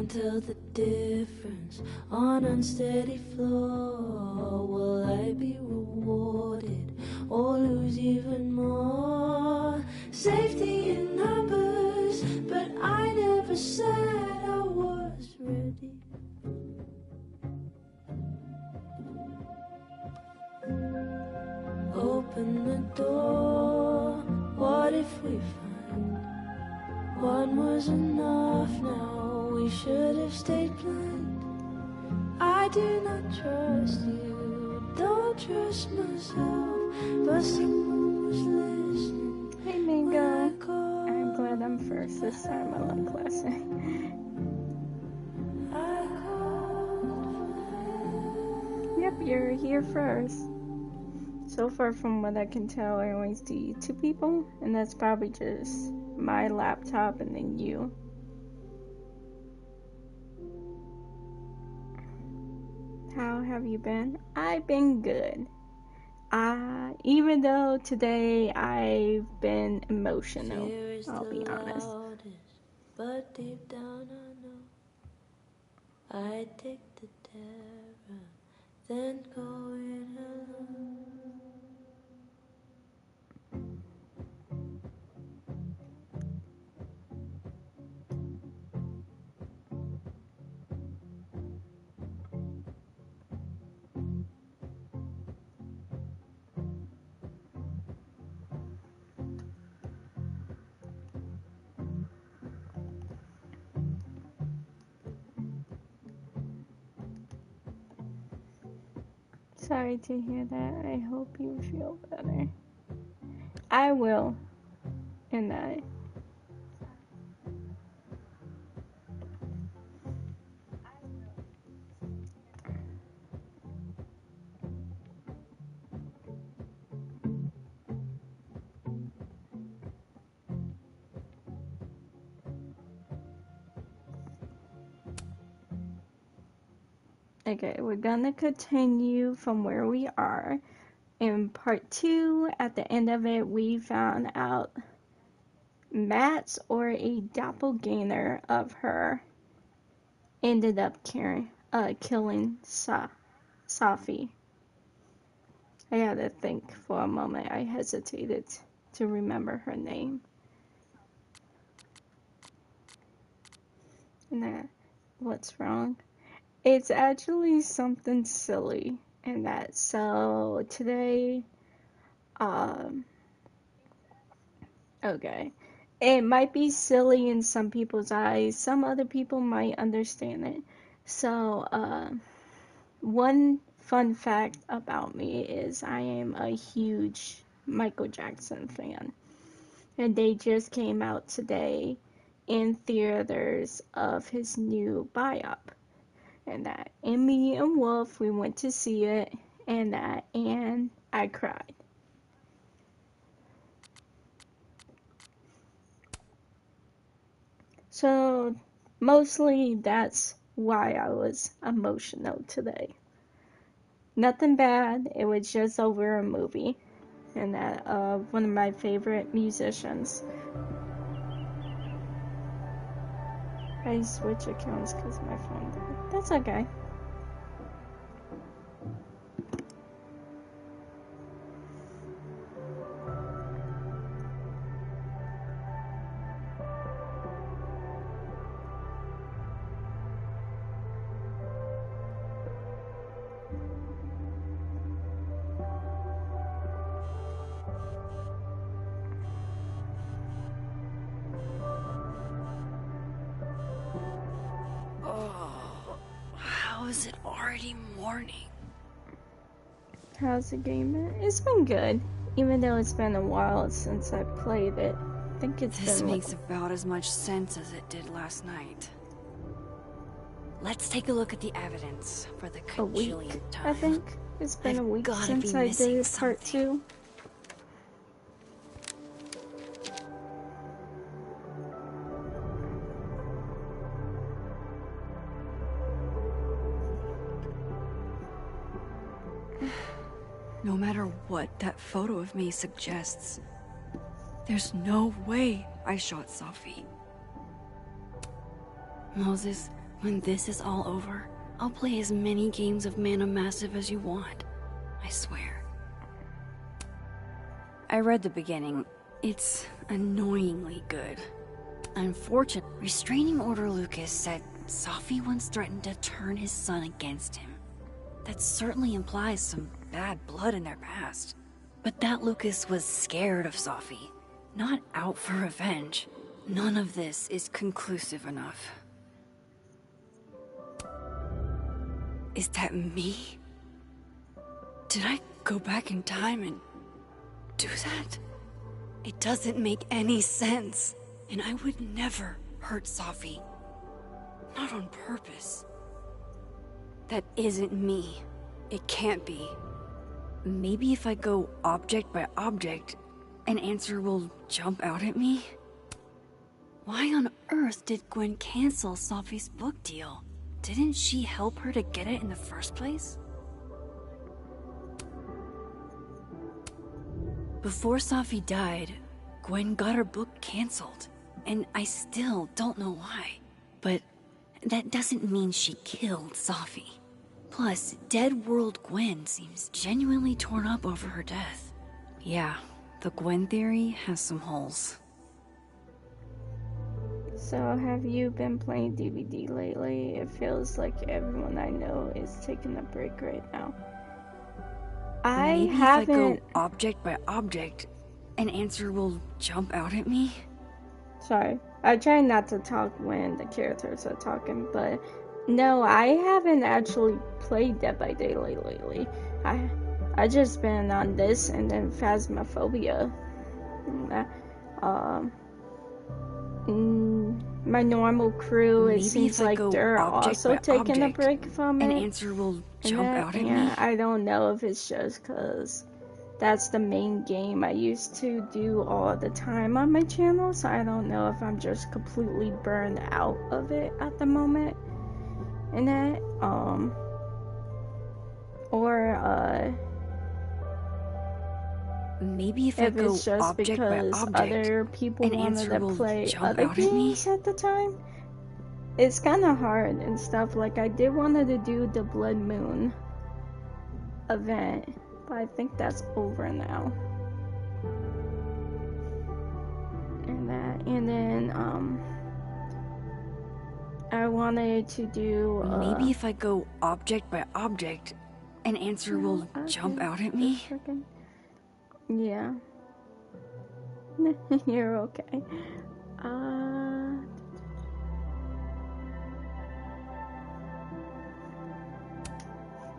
can't tell the difference on unsteady floor. Will I be rewarded or lose even more? Safety in numbers, but I never said I was ready. Open the door, what if we find one was enough now? We should have stayed blind. I do not trust you, don't trust myself, but someone was listening. Hey Mingo, I'm glad I'm first this time. I love classic. Yep, you're here first. So far from what I can tell, I always do 2 people, and that's probably just my laptop and then you. How have you been? I've been good. Even though today I've been emotional, I'll be honest. But deep down I know I take the terror, then go it alone. Sorry to hear that. I hope you feel better. I will. And I. Okay, we're gonna continue from where we are. In part 2, at the end of it, we found out Matt's or a doppelganger of her ended up killing Safi. I had to think for a moment. I hesitated to remember her name. And that, what's wrong? It's actually something silly. And that, so today, okay. It might be silly in some people's eyes. Some other people might understand it. So, one fun fact about me is I am a huge Michael Jackson fan. And they just came out today in theaters of his new biop. And that, and me and Wolf, we went to see it, and I cried. So, mostly that's why I was emotional today. Nothing bad, it was just over a movie, and that, one of my favorite musicians. I switch accounts because my phone died. That's okay. Is it already morning? How's the game been? It's been good, even though it's been a while since I played it. I think it's This been makes about as much sense as it did last night. Let's take a look at the evidence for the a week, cajillionth time. I think. It's been a week gotta since be I missing did part something. 2. No matter what that photo of me suggests, there's no way I shot Safi. Moses, When this is all over, I'll play as many games of Mana Massive as you want. I swear. I read the beginning. It's annoyingly good. Unfortunately, Restraining Order Lucas said Safi once threatened to turn his son against him. That certainly implies some bad blood in their past. But that Lucas was scared of Safi, not out for revenge. None of this is conclusive enough. Is that me? Did I go back in time and do that? It doesn't make any sense. And I would never hurt Safi. Not on purpose. That isn't me. It can't be. Maybe if I go object by object, an answer will jump out at me? Why on earth did Gwen cancel Safi's book deal? Didn't she help her to get it in the first place? Before Safi died, Gwen got her book canceled, and I still don't know why. But that doesn't mean she killed Safi. Plus, Dead World Gwen seems genuinely torn up over her death. Yeah, the Gwen theory has some holes. So, have you been playing DVD lately? It feels like everyone I know is taking a break right now. Maybe if I go object by object, an answer will jump out at me? Sorry, I try not to talk when the characters are talking, but no, I haven't actually played Dead by Daylight lately. I just been on this and then Phasmophobia. My normal crew, it seems like they're also taking a break from it. An answer will jump out at me? I don't know if it's just because that's the main game I used to do all the time on my channel, so I don't know if I'm just completely burned out of it at the moment. And that, maybe if I go it's just object by because object, other people an wanted answer to will play jump other out at me? games at the time. It's kind of hard and stuff. Like, I did want to do the Blood Moon event, but I think that's over now. And then I wanted to do maybe if I go object by object, an answer will jump out at me? Yeah. You're okay.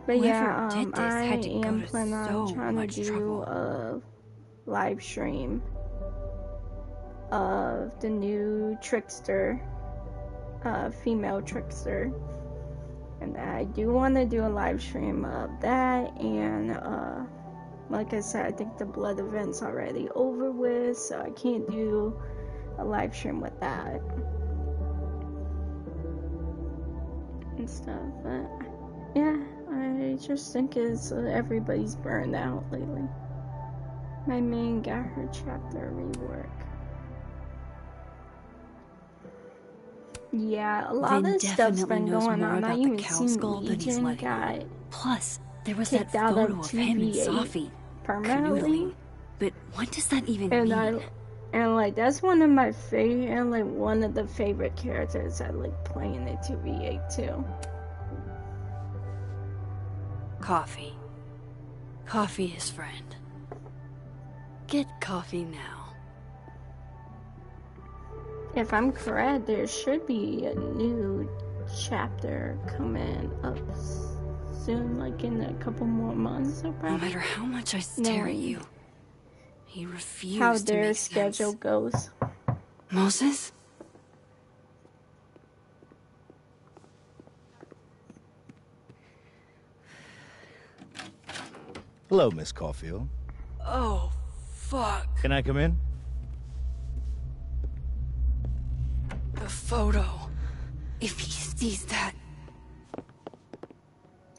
But yeah, I am planning on trying to do a live stream of the new Trickster, female Trickster. And I do want to do a live stream of that, and like I said, I think the blood event's already over with, so I can't do a live stream with that and stuff. But yeah, I just think everybody's burned out lately. My main got her chapter rework. Yeah, a lot of stuff's been going on. I even seen Legion got Plus, there was that photo of him and Safi permanently. But what does that even mean? And like, that's one of my favorite, and like one of the favorite characters I like playing in 2v8 too. Coffee. Coffee is friend. Get coffee now. If I'm correct, there should be a new chapter coming up soon, like in a couple more months. Or no matter how much I stare at you, he refused how to their make schedule sense. goes. Moses? Hello, Miss Caulfield. Oh, fuck. Can I come in? The photo. If he sees that...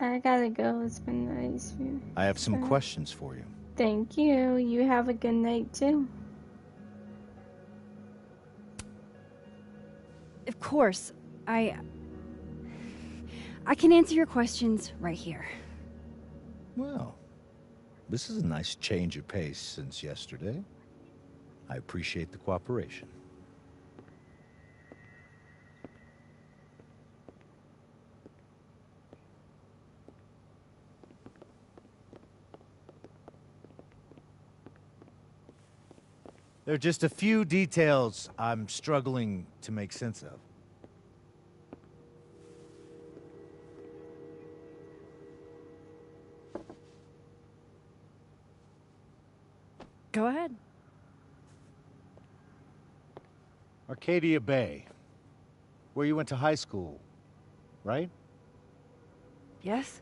I gotta go. It's been nice. I have some questions for you. Thank you. You have a good night too. Of course. I can answer your questions right here. Well, this is a nice change of pace since yesterday. I appreciate the cooperation. There are just a few details I'm struggling to make sense of. Go ahead. Arcadia Bay, where you went to high school, right? Yes?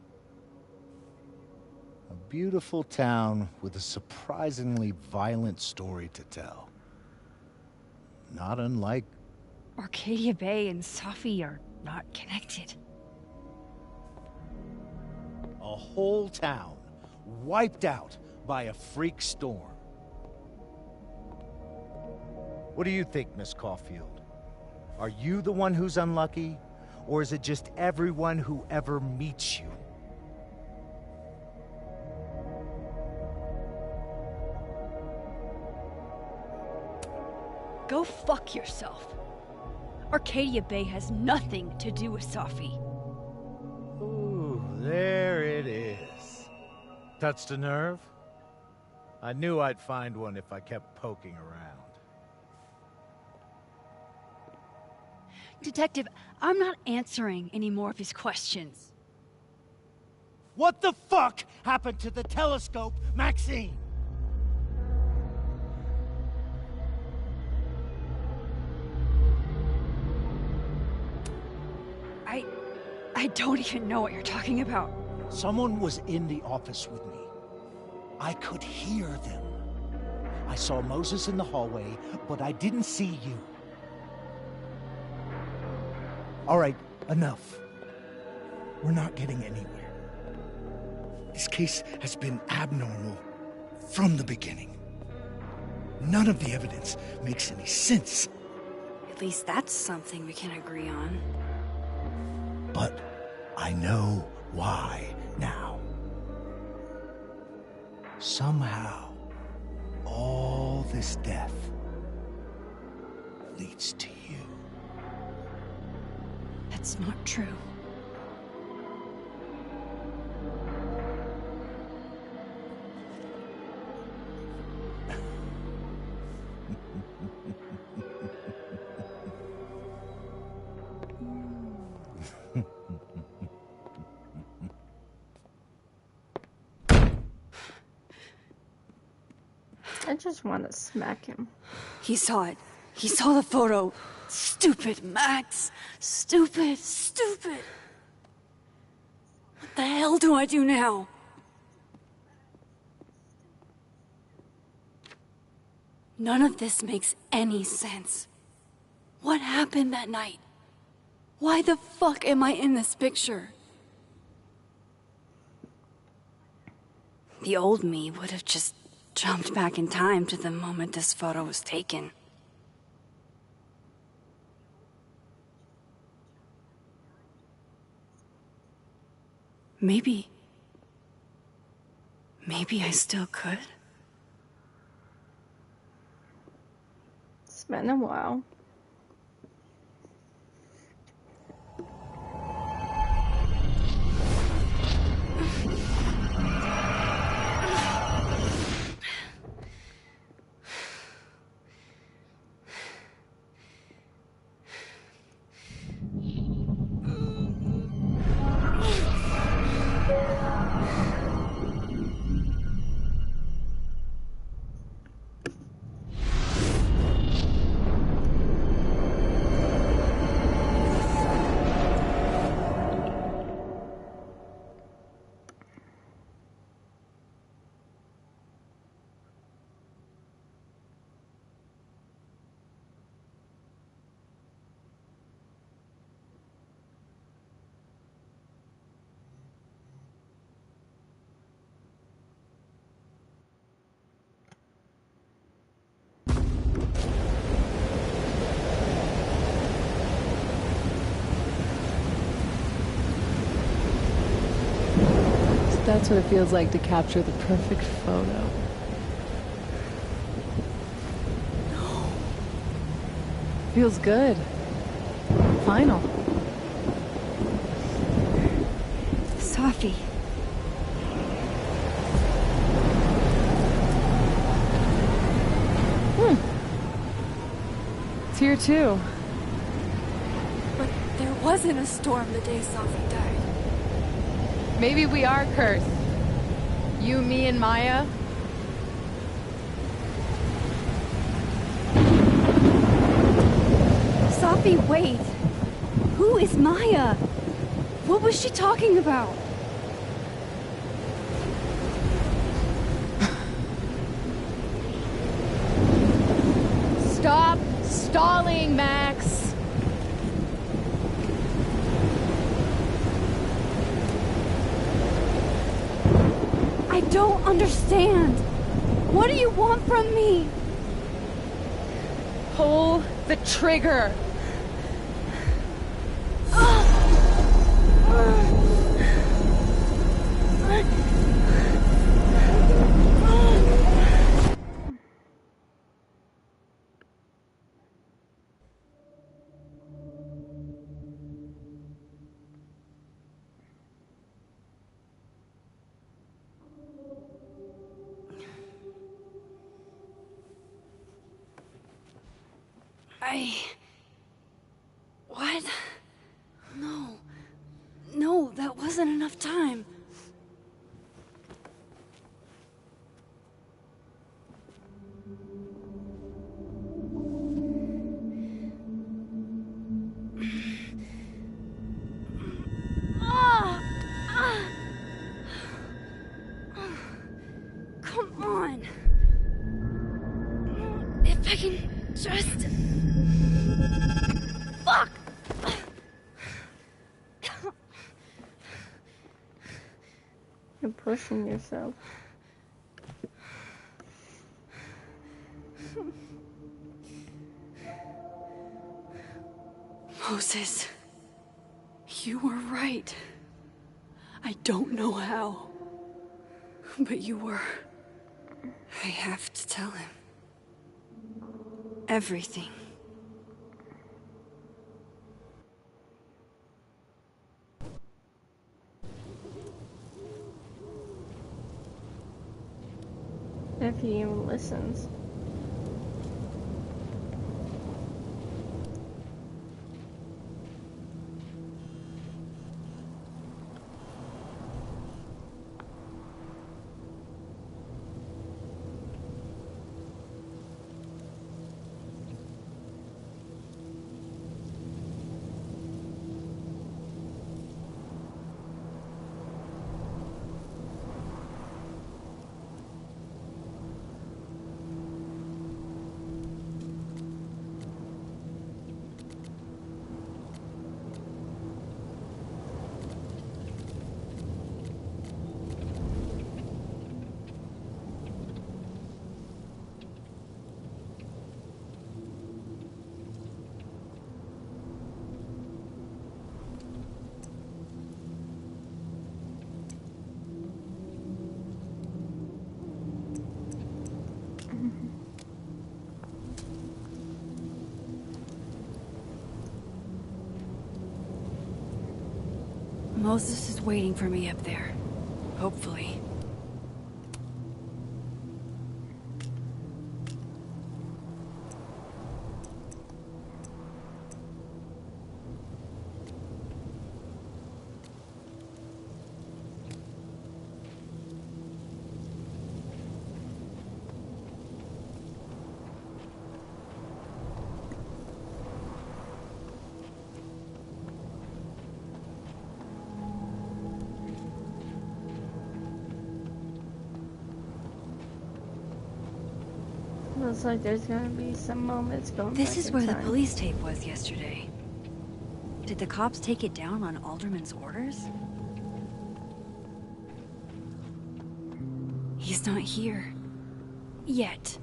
A beautiful town with a surprisingly violent story to tell. Not unlike... Arcadia Bay and Safi are not connected. a whole town wiped out by a freak storm. What do you think, Miss Caulfield? Are you the one who's unlucky, or is it just everyone who ever meets you? Go fuck yourself. Arcadia Bay has nothing to do with Safi. Ooh, there it is. Touched a nerve? I knew I'd find one if I kept poking around. Detective, I'm not answering any more of his questions. What the fuck happened to the telescope, Maxine? I don't even know what you're talking about. Someone was in the office with me. I could hear them. I saw Moses in the hallway, but I didn't see you. All right, enough. We're not getting anywhere. This case has been abnormal from the beginning. None of the evidence makes any sense. At least that's something we can agree on. But I know why now. Somehow, all this death leads to you. That's not true. I just want to smack him. He saw it. He saw the photo. Stupid, Max. Stupid, stupid. What the hell do I do now? None of this makes any sense. What happened that night? Why the fuck am I in this picture? The old me would have just jumped back in time to the moment this photo was taken. Maybe I still could. It's been a while. That's what it feels like to capture the perfect photo. No. Feels good. Final. Sophie. It's here too. But there wasn't a storm the day Sophie died. Maybe we are cursed. You, me, and Maya. Sophie, wait! Who is Maya? What was she talking about? Stop stalling, Max! I don't understand. What do you want from me? Pull the trigger! What? No, that wasn't enough time. Come on. If I can just... Fuck! You're pushing yourself. Moses, you were right. I don't know how, but you were. I have to tell him. Everything. If he even listens. Moses is waiting for me up there. Hopefully. Looks like there's gonna be some moments going This back is in where the time. police tape was yesterday. Did the cops take it down on Alderman's orders? He's not here. Yet.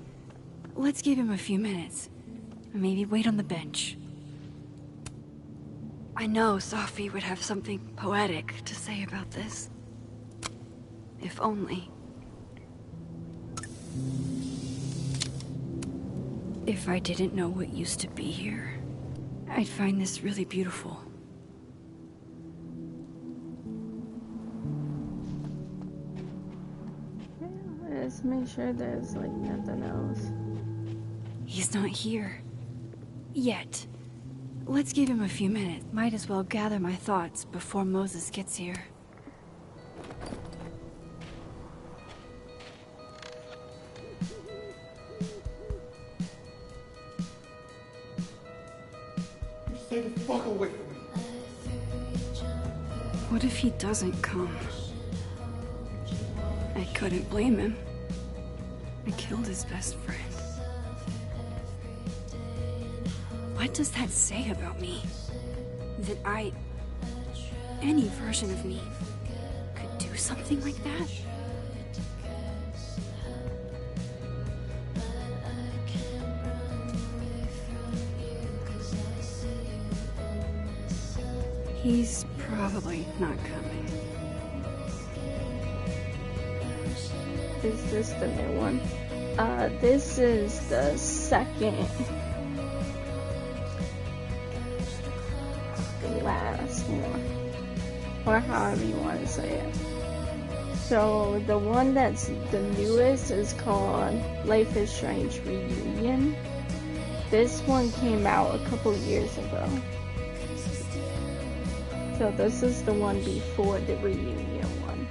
Let's give him a few minutes. Maybe wait on the bench. I know Sophie would have something poetic to say about this. If only. If I didn't know what used to be here, I'd find this really beautiful. Let's make sure there's like nothing else. He's not here. Yet. Let's give him a few minutes. Might as well gather my thoughts before Moses gets here. Stay the fuck away from me. What if he doesn't come? I couldn't blame him. I killed his best friend. What does that say about me? That any version of me, could do something like that? He's probably not coming. Is this the new one? This is the second last one, or however you want to say it. So the one that's the newest is called Life is Strange Reunion. This one came out a couple years ago. So this is the one before the reunion one.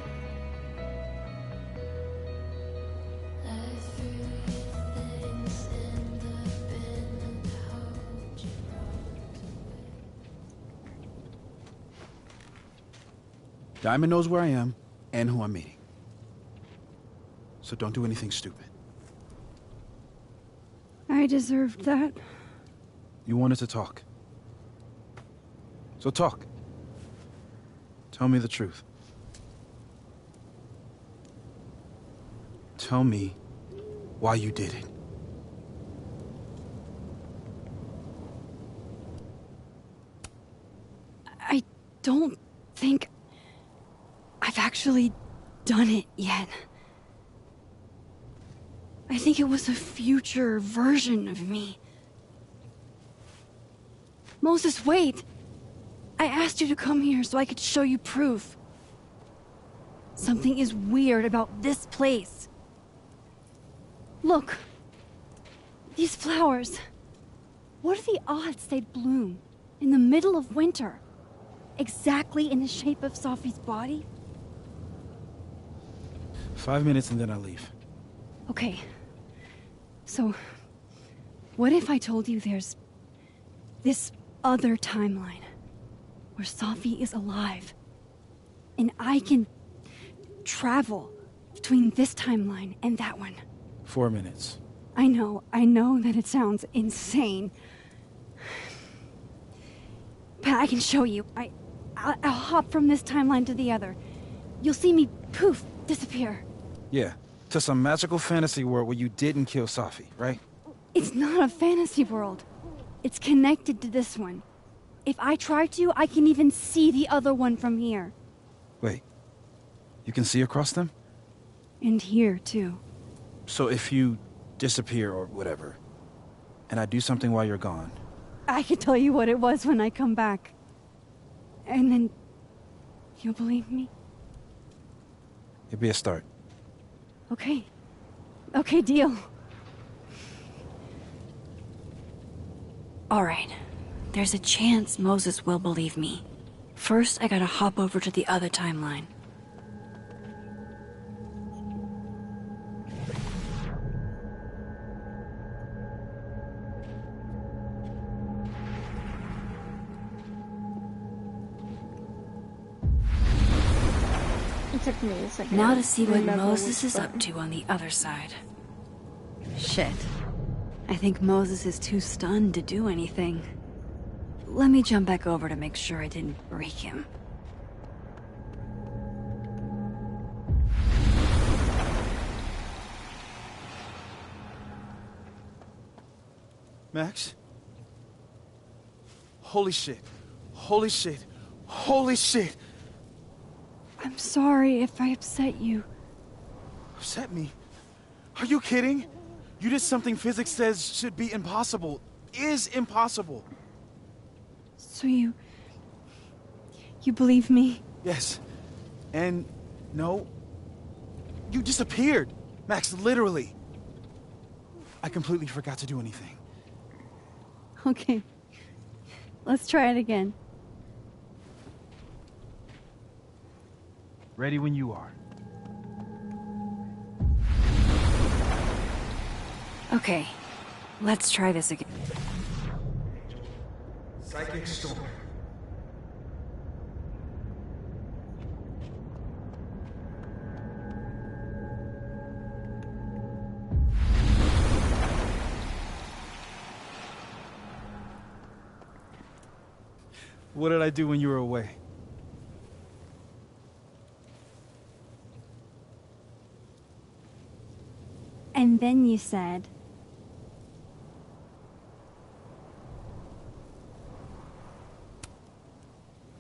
Diamond knows where I am and who I'm meeting. So don't do anything stupid. I deserved that. You wanted to talk. So talk. Tell me the truth. Tell me why you did it. I don't think I've actually done it yet. I think it was a future version of me. Moses, wait! I asked you to come here so I could show you proof. Something is weird about this place. Look. These flowers. What are the odds they'd bloom in the middle of winter? Exactly in the shape of Sophie's body? 5 minutes and then I leave. Okay. So, what if I told you there's this other timeline where Sophie is alive and I can travel between this timeline and that one? 4 minutes. I know that it sounds insane. But I can show you. I'll hop from this timeline to the other. You'll see me, poof, disappear. Yeah, to some magical fantasy world where you didn't kill Sophie, right? It's not a fantasy world. It's connected to this one. If I try to, I can even see the other one from here. Wait, you can see across them? And here, too. So if you disappear or whatever, and I do something while you're gone... I can tell you what it was when I come back. And then... you'll believe me? It'd be a start. Okay. Okay, deal. Alright. There's a chance Moses will believe me. First, I gotta hop over to the other timeline. It took me a second. Now to see what remember Moses which is up button. to on the other side. Shit. I think Moses is too stunned to do anything. Let me jump back over to make sure I didn't break him. Max? Holy shit. Holy shit. Holy shit! I'm sorry if I upset you. Upset me? Are you kidding? You did something physics says should be impossible. Is impossible. So you believe me? Yes. And no. You disappeared. Max, literally. I completely forgot to do anything. Okay. Let's try it again. Ready when you are. Okay. Let's try this again. Psychic storm. What did I do when you were away? And then you said...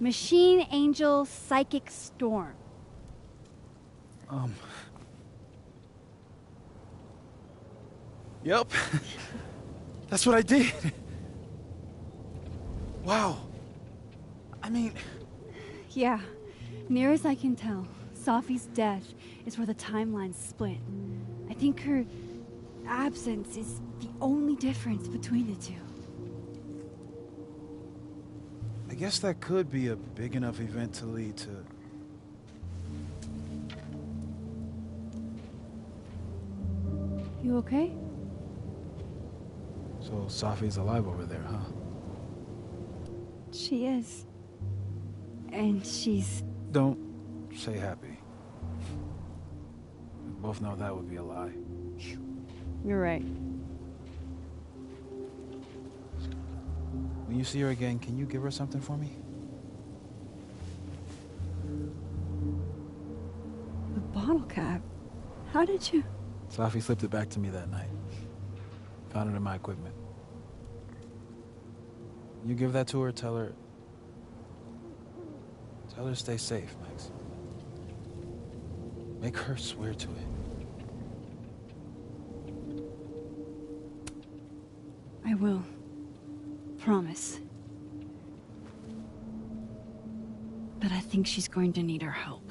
Machine Angel Psychic Storm. Yep. That's what I did. Wow. I mean... Yeah, near as I can tell, Safi's death is where the timelines split. I think her absence is the only difference between the two. I guess that could be a big enough event to lead to... You okay? So Safi's alive over there, huh? She is. And she's... Don't say happy. We both know that would be a lie. You're right. When you see her again, can you give her something for me? The bottle cap? How did you... Safi slipped it back to me that night. Found it in my equipment. You give that to her, tell her to stay safe, Max. Make her swear to it. I will. Promise. But I think she's going to need our help.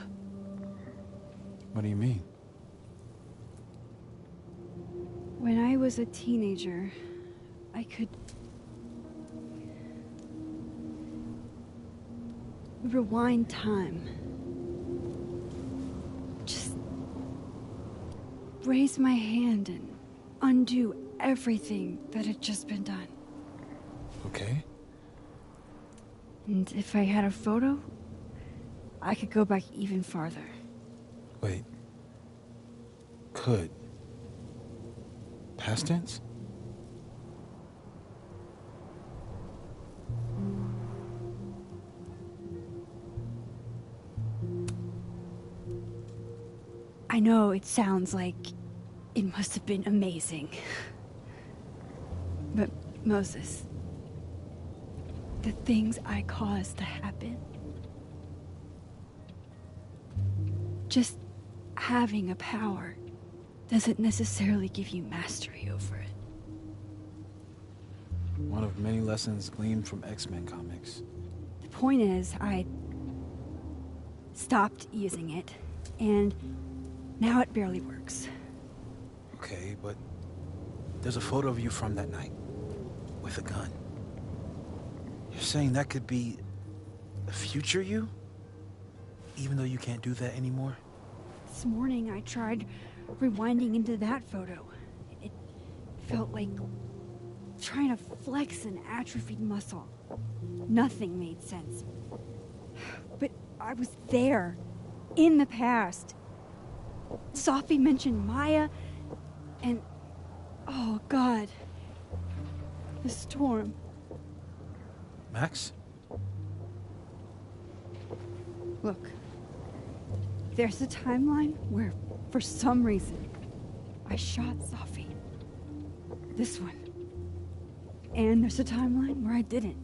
What do you mean? When I was a teenager, I could... rewind time. Just... raise my hand and undo everything that had just been done. Okay. And if I had a photo, I could go back even farther. Wait. Could. Past tense? I know it sounds like it must have been amazing. But Moses, the things I caused to happen, just having a power doesn't necessarily give you mastery over it. One of many lessons gleaned from X-Men comics. The point is, I stopped using it, and now it barely works. Okay, but there's a photo of you from that night. With a gun. You're saying that could be a future you? Even though you can't do that anymore? This morning I tried rewinding into that photo. It felt like trying to flex an atrophied muscle. Nothing made sense. But I was there, in the past. Safi mentioned Maya, and... oh, God. The storm. Max? Look. There's a timeline where, for some reason, I shot Safi. This one. And there's a timeline where I didn't.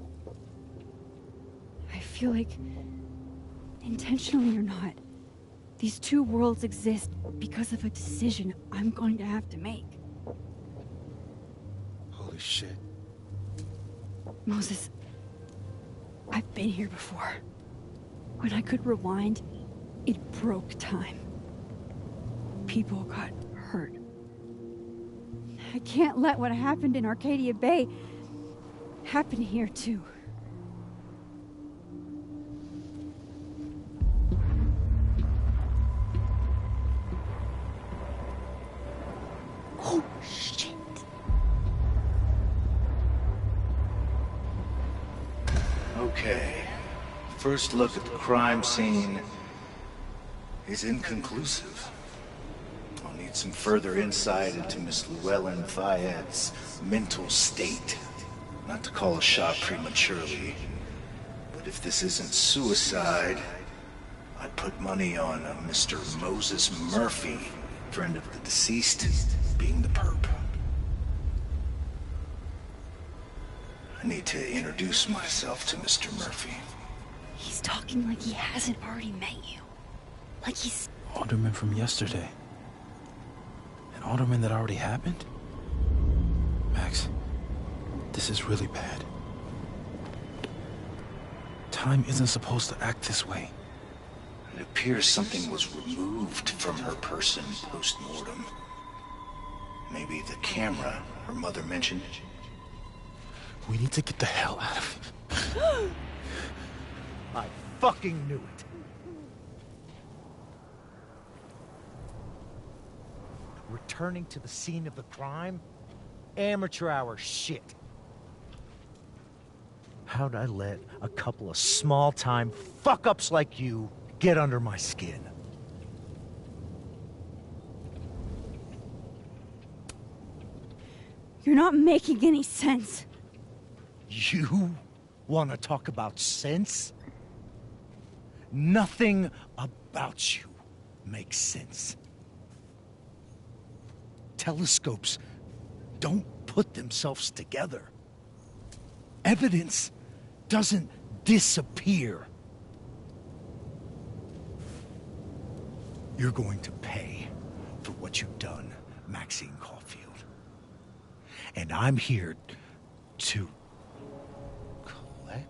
I feel like, intentionally or not, These two worlds exist because of a decision I'm going to have to make. Holy shit. Moses, I've been here before. When I could rewind, it broke time. People got hurt. I can't let what happened in Arcadia Bay happen here too. Oh, shit. Okay. First look at the crime scene is inconclusive. I'll need some further insight into Miss Llewellyn Fayette's mental state. Not to call a shot prematurely, but if this isn't suicide, I'd put money on a Mr. Moses Murphy, friend of the deceased, being the perp. I need to introduce myself to Mr. Murphy. He's talking like he hasn't already met you. Like he's... Alderman from yesterday. An alderman that already happened? Max, this is really bad. Time isn't supposed to act this way. It appears something was removed from her person post-mortem. Maybe the camera her mother mentioned. We need to get the hell out of here. I fucking knew it. Returning to the scene of the crime? Amateur hour shit. How'd I let a couple of small-time fuck-ups like you get under my skin? You're not making any sense. You want to talk about sense? Nothing about you makes sense. Telescopes don't put themselves together. Evidence doesn't disappear. You're going to pay for what you've done, Maxine Caulfield. And I'm here to collect.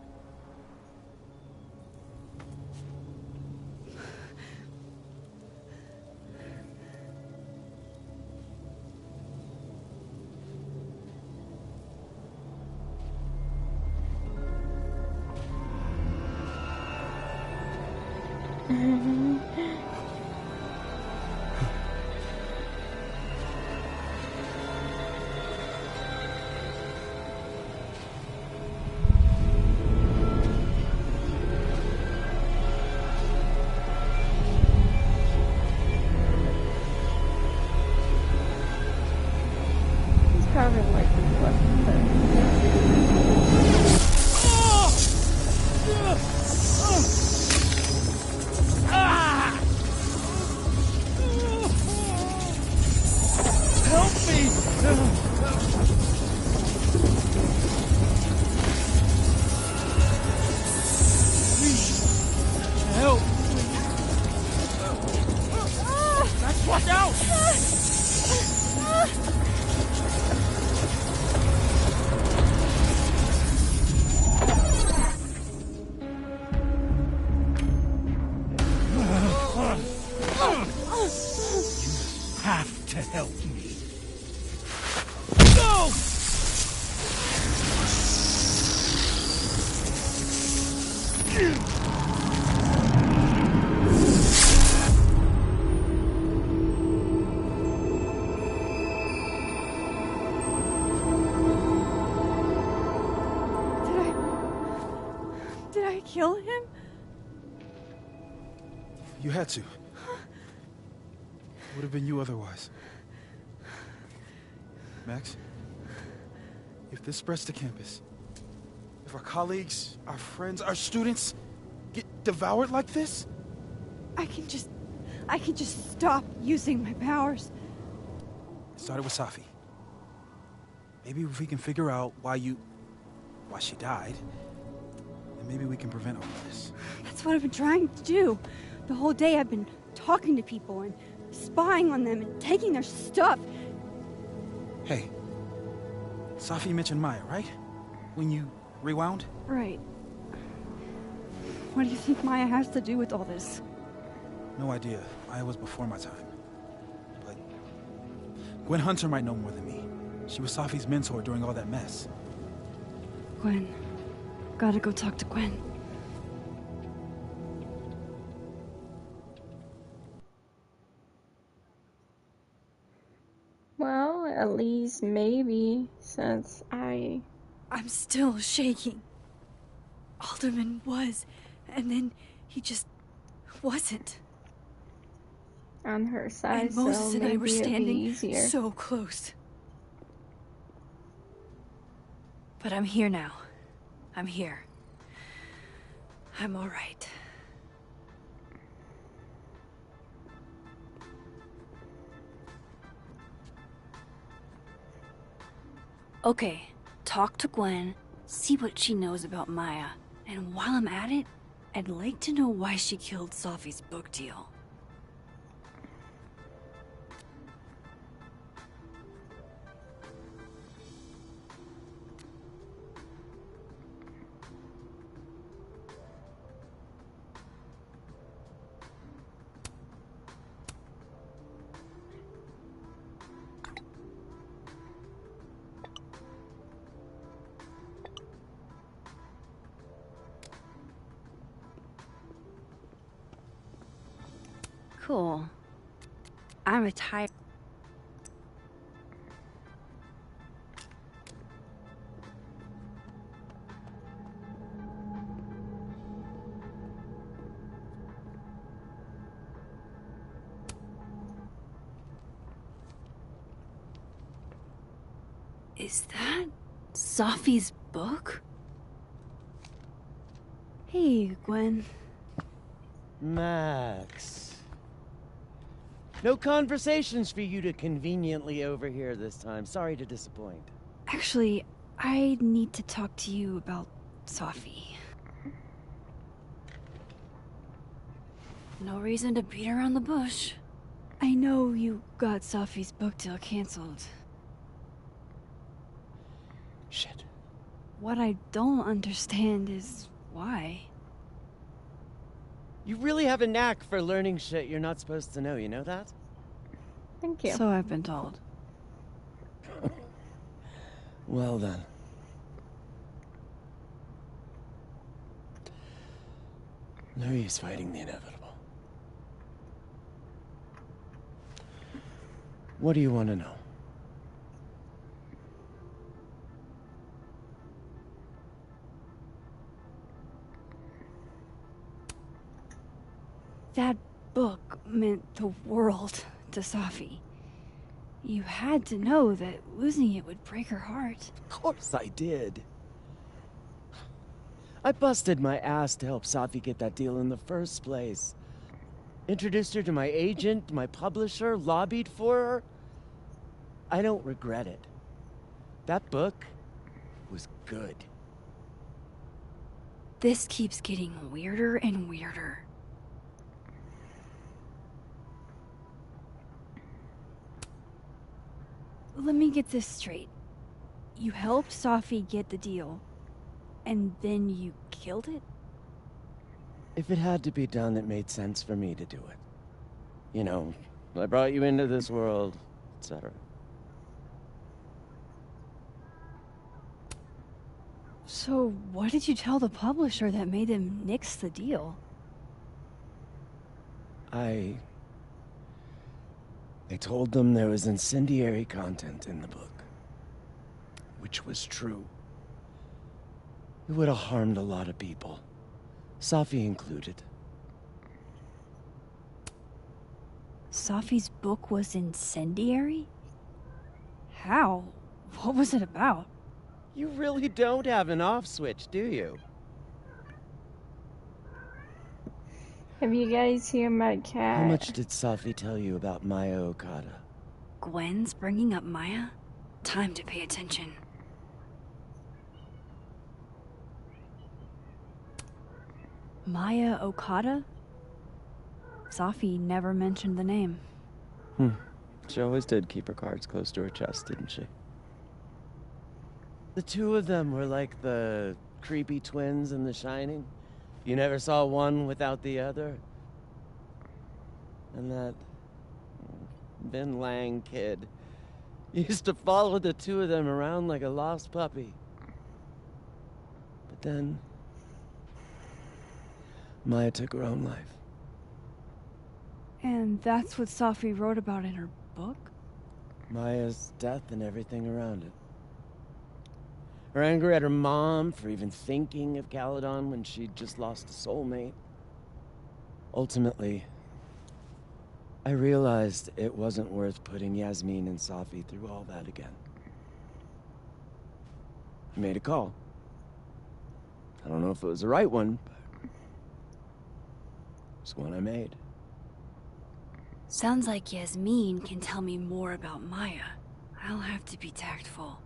Probably like Help me! Please, help! Max, watch out! Have to help me. Go! Did I kill him? You had to. Would have been you otherwise. Max, if this spreads to campus, if our colleagues, our friends, our students get devoured like this, I can just stop using my powers. it started with Safi. Maybe if we can figure out why she died, then maybe we can prevent all of this. That's what I've been trying to do. The whole day I've been talking to people and spying on them and taking their stuff. Hey, Safi mentioned Maya, right? When you rewound? Right. What do you think Maya has to do with all this? No idea. Maya was before my time. But Gwen Hunter might know more than me. She was Safi's mentor during all that mess. Gwen. Gotta go talk to Gwen. Well, at least maybe, since I'm still shaking. Alderman was, and then he just wasn't. on her side, And Moses so and I were maybe it'd be standing easier. so close. But I'm here now. I'm here. I'm all right. Okay, talk to Gwen, see what she knows about Maya, and while I'm at it, I'd like to know why she killed Safi's book deal. Cool. I'm retired. Is that Safi's book? Hey, Gwen. Max. No conversations for you to conveniently overhear this time. Sorry to disappoint. Actually, I need to talk to you about Safi. No reason to beat around the bush. I know you got Safi's book deal canceled. Shit. What I don't understand is why. You really have a knack for learning shit you're not supposed to know, you know that? Thank you. So I've been told. Well then. No use fighting the inevitable. What do you want to know? That book meant the world to Safi. You had to know that losing it would break her heart. Of course I did. I busted my ass to help Safi get that deal in the first place. Introduced her to my agent, my publisher, lobbied for her. I don't regret it. That book was good. This keeps getting weirder and weirder. Let me get this straight. You helped Safi get the deal, and then you killed it? If it had to be done, it made sense for me to do it. You know, I brought you into this world, etc. So what did you tell the publisher that made them nix the deal? I told them there was incendiary content in the book. Which was true. It would have harmed a lot of people. Safi included. Safi's book was incendiary? How? What was it about? You really don't have an off switch, do you? Have you guys hear my cat? How much did Safi tell you about Maya Okada? Gwen's bringing up Maya? Time to pay attention. Maya Okada? Safi never mentioned the name. She always did keep her cards close to her chest, didn't she? The two of them were like the creepy twins in The Shining. You never saw one without the other. And that Vin Lang kid used to follow the two of them around like a lost puppy. But then Maya took her own life. And that's what Safi wrote about in her book? Maya's death and everything around it. Her anger at her mom for even thinking of Caledon when she'd just lost a soulmate. Ultimately, I realized it wasn't worth putting Yasmin and Safi through all that again. I made a call. I don't know if it was the right one, but it's one I made. Sounds like Yasmin can tell me more about Maya. I'll have to be tactful.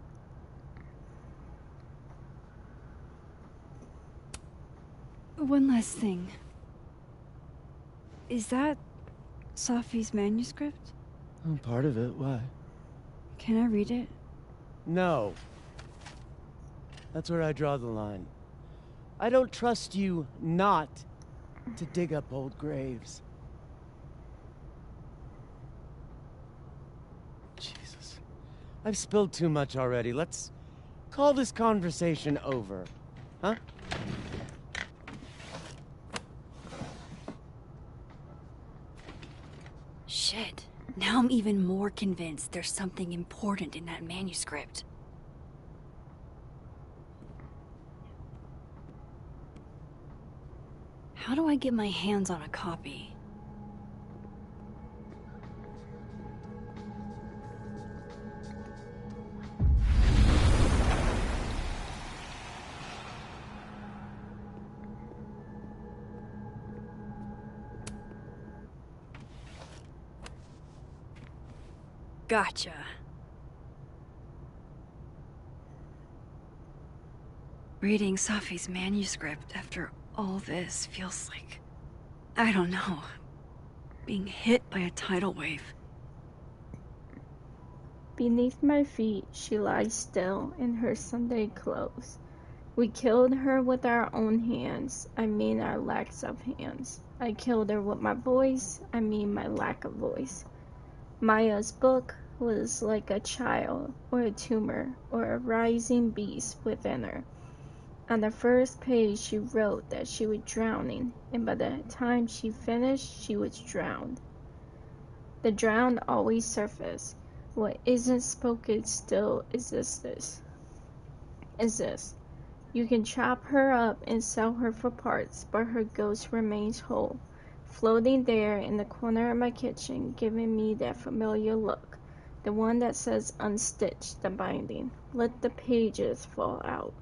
One last thing. Is that Safi's manuscript? Oh, part of it. Why? Can I read it? No. That's where I draw the line. I don't trust you not to dig up old graves. Jesus. I've spilled too much already. Let's call this conversation over. Huh? Shit. Now I'm even more convinced there's something important in that manuscript. How do I get my hands on a copy? Gotcha. Reading Safi's manuscript after all this feels like, I don't know, being hit by a tidal wave. Beneath my feet, she lies still in her Sunday clothes. We killed her with our own hands. I mean our lack of hands. I killed her with my voice. I mean my lack of voice. Maya's book was like a child, or a tumor, or a rising beast within her. On the first page she wrote that she was drowning, and by the time she finished, she was drowned. The drowned always surface. What isn't spoken still exists. You can chop her up and sell her for parts, but her ghost remains whole, floating there in the corner of my kitchen, giving me that familiar look. The one that says unstitch the binding, let the pages fall out,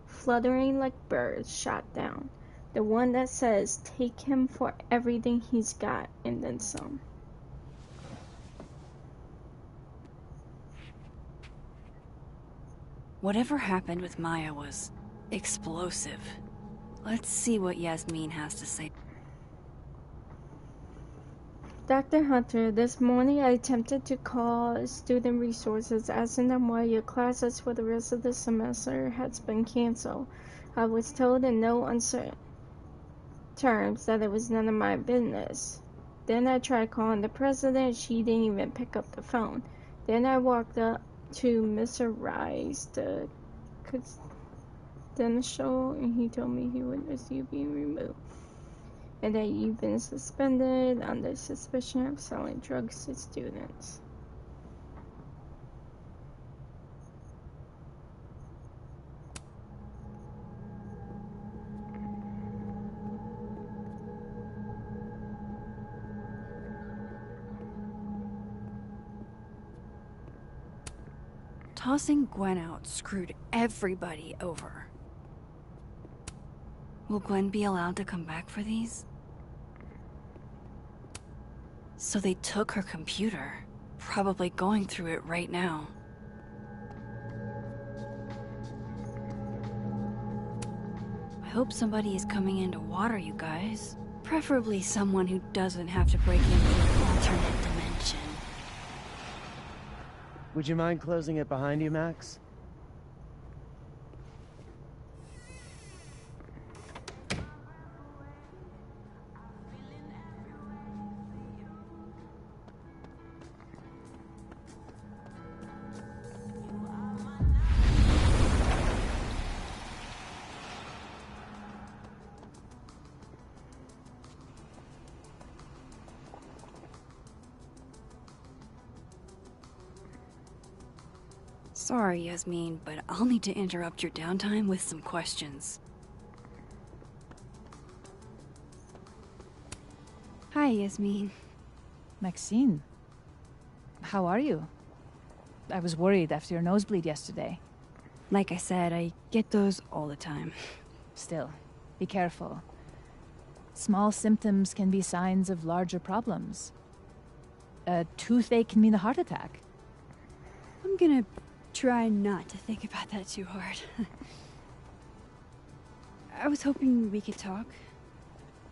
fluttering like birds shot down. The one that says take him for everything he's got and then some. Whatever happened with Maya was explosive. Let's see what Yasmin has to say. Dr. Hunter, this morning I attempted to call Student Resources asking them why your classes for the rest of the semester has been canceled. I was told in no uncertain terms that it was none of my business. Then I tried calling the president. She didn't even pick up the phone. Then I walked up to Mr. Rice, the custodial, and he told me he witnessed you being removed, and that you've been suspended under suspicion of selling drugs to students. Tossing Gwen out screwed everybody over. Will Gwen be allowed to come back for these? So they took her computer, probably going through it right now. I hope somebody is coming in to water you guys. Preferably someone who doesn't have to break into an alternate dimension. Would you mind closing it behind you, Max? Sorry, Yasmin, but I'll need to interrupt your downtime with some questions. Hi, Yasmin. Maxine, how are you? I was worried after your nosebleed yesterday. Like I said, I get those all the time. Still, be careful. Small symptoms can be signs of larger problems. A toothache can mean a heart attack. I'm gonna try not to think about that too hard. I was hoping we could talk.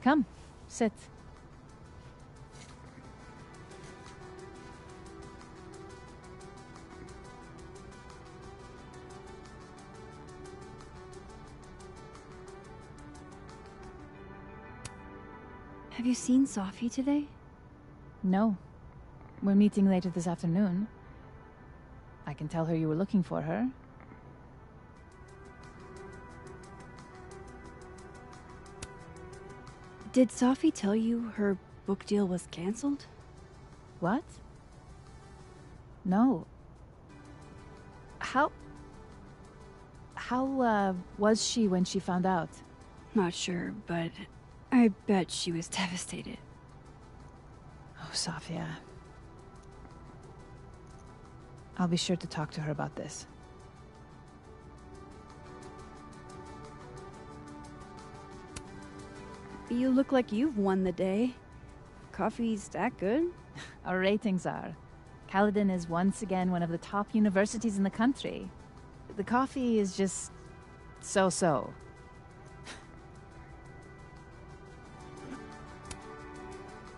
Come, sit. Have you seen Sophie today? No. We're meeting later this afternoon. I can tell her you were looking for her. Did Sophie tell you her book deal was canceled? What? No. How was she when she found out? Not sure, but I bet she was devastated. Oh, Sophia. I'll be sure to talk to her about this. You look like you've won the day. Coffee's that good? Our ratings are. Caledon is once again one of the top universities in the country. The coffee is just so-so.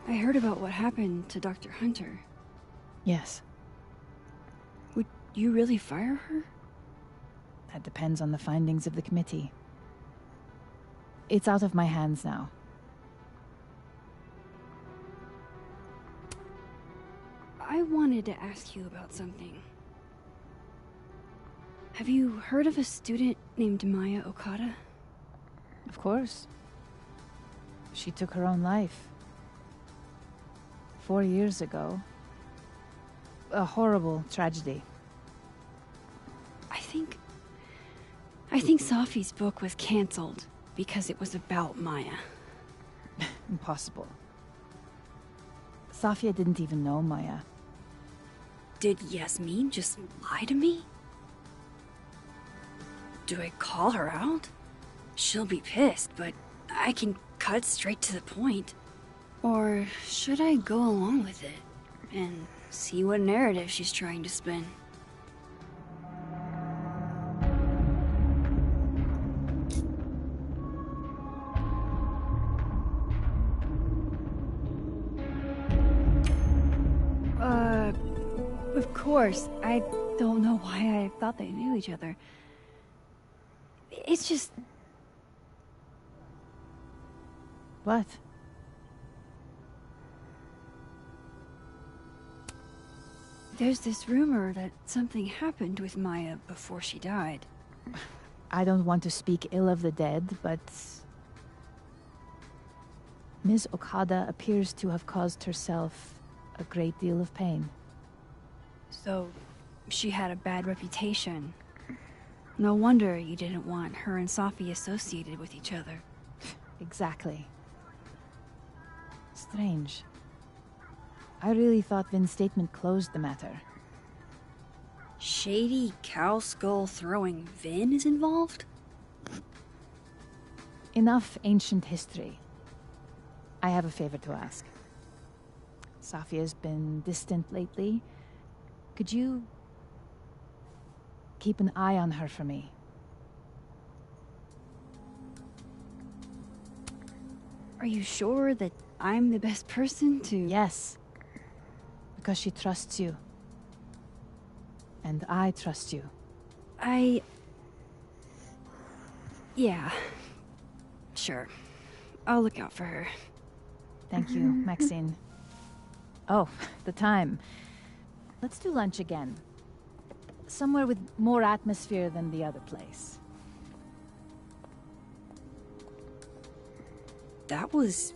I heard about what happened to Dr. Hunter. Yes. Would you really fire her? That depends on the findings of the committee. It's out of my hands now. I wanted to ask you about something. Have you heard of a student named Maya Okada? Of course. She took her own life. 4 years ago. A horrible tragedy. I think Sophie's book was canceled because it was about Maya. Impossible. Sophia didn't even know Maya. Did Yasmin just lie to me? Do I call her out? She'll be pissed, but I can cut straight to the point. Or should I go along with it and see what narrative she's trying to spin? Of course. I don't know why I thought they knew each other. It's just... What? There's this rumor that something happened with Maya before she died. I don't want to speak ill of the dead, but... Ms. Okada appears to have caused herself a great deal of pain. So, she had a bad reputation. No wonder you didn't want her and Sophie associated with each other. Exactly. Strange. I really thought Vin's statement closed the matter. Shady cow skull throwing Vin is involved? Enough ancient history. I have a favor to ask. Sophia's been distant lately. Could you keep an eye on her for me? Are you sure that I'm the best person to... Yes. Because she trusts you. And I trust you. Yeah. Sure. I'll look out for her. Thank you, Maxine. Oh, the time. Let's do lunch again. Somewhere with more atmosphere than the other place. That was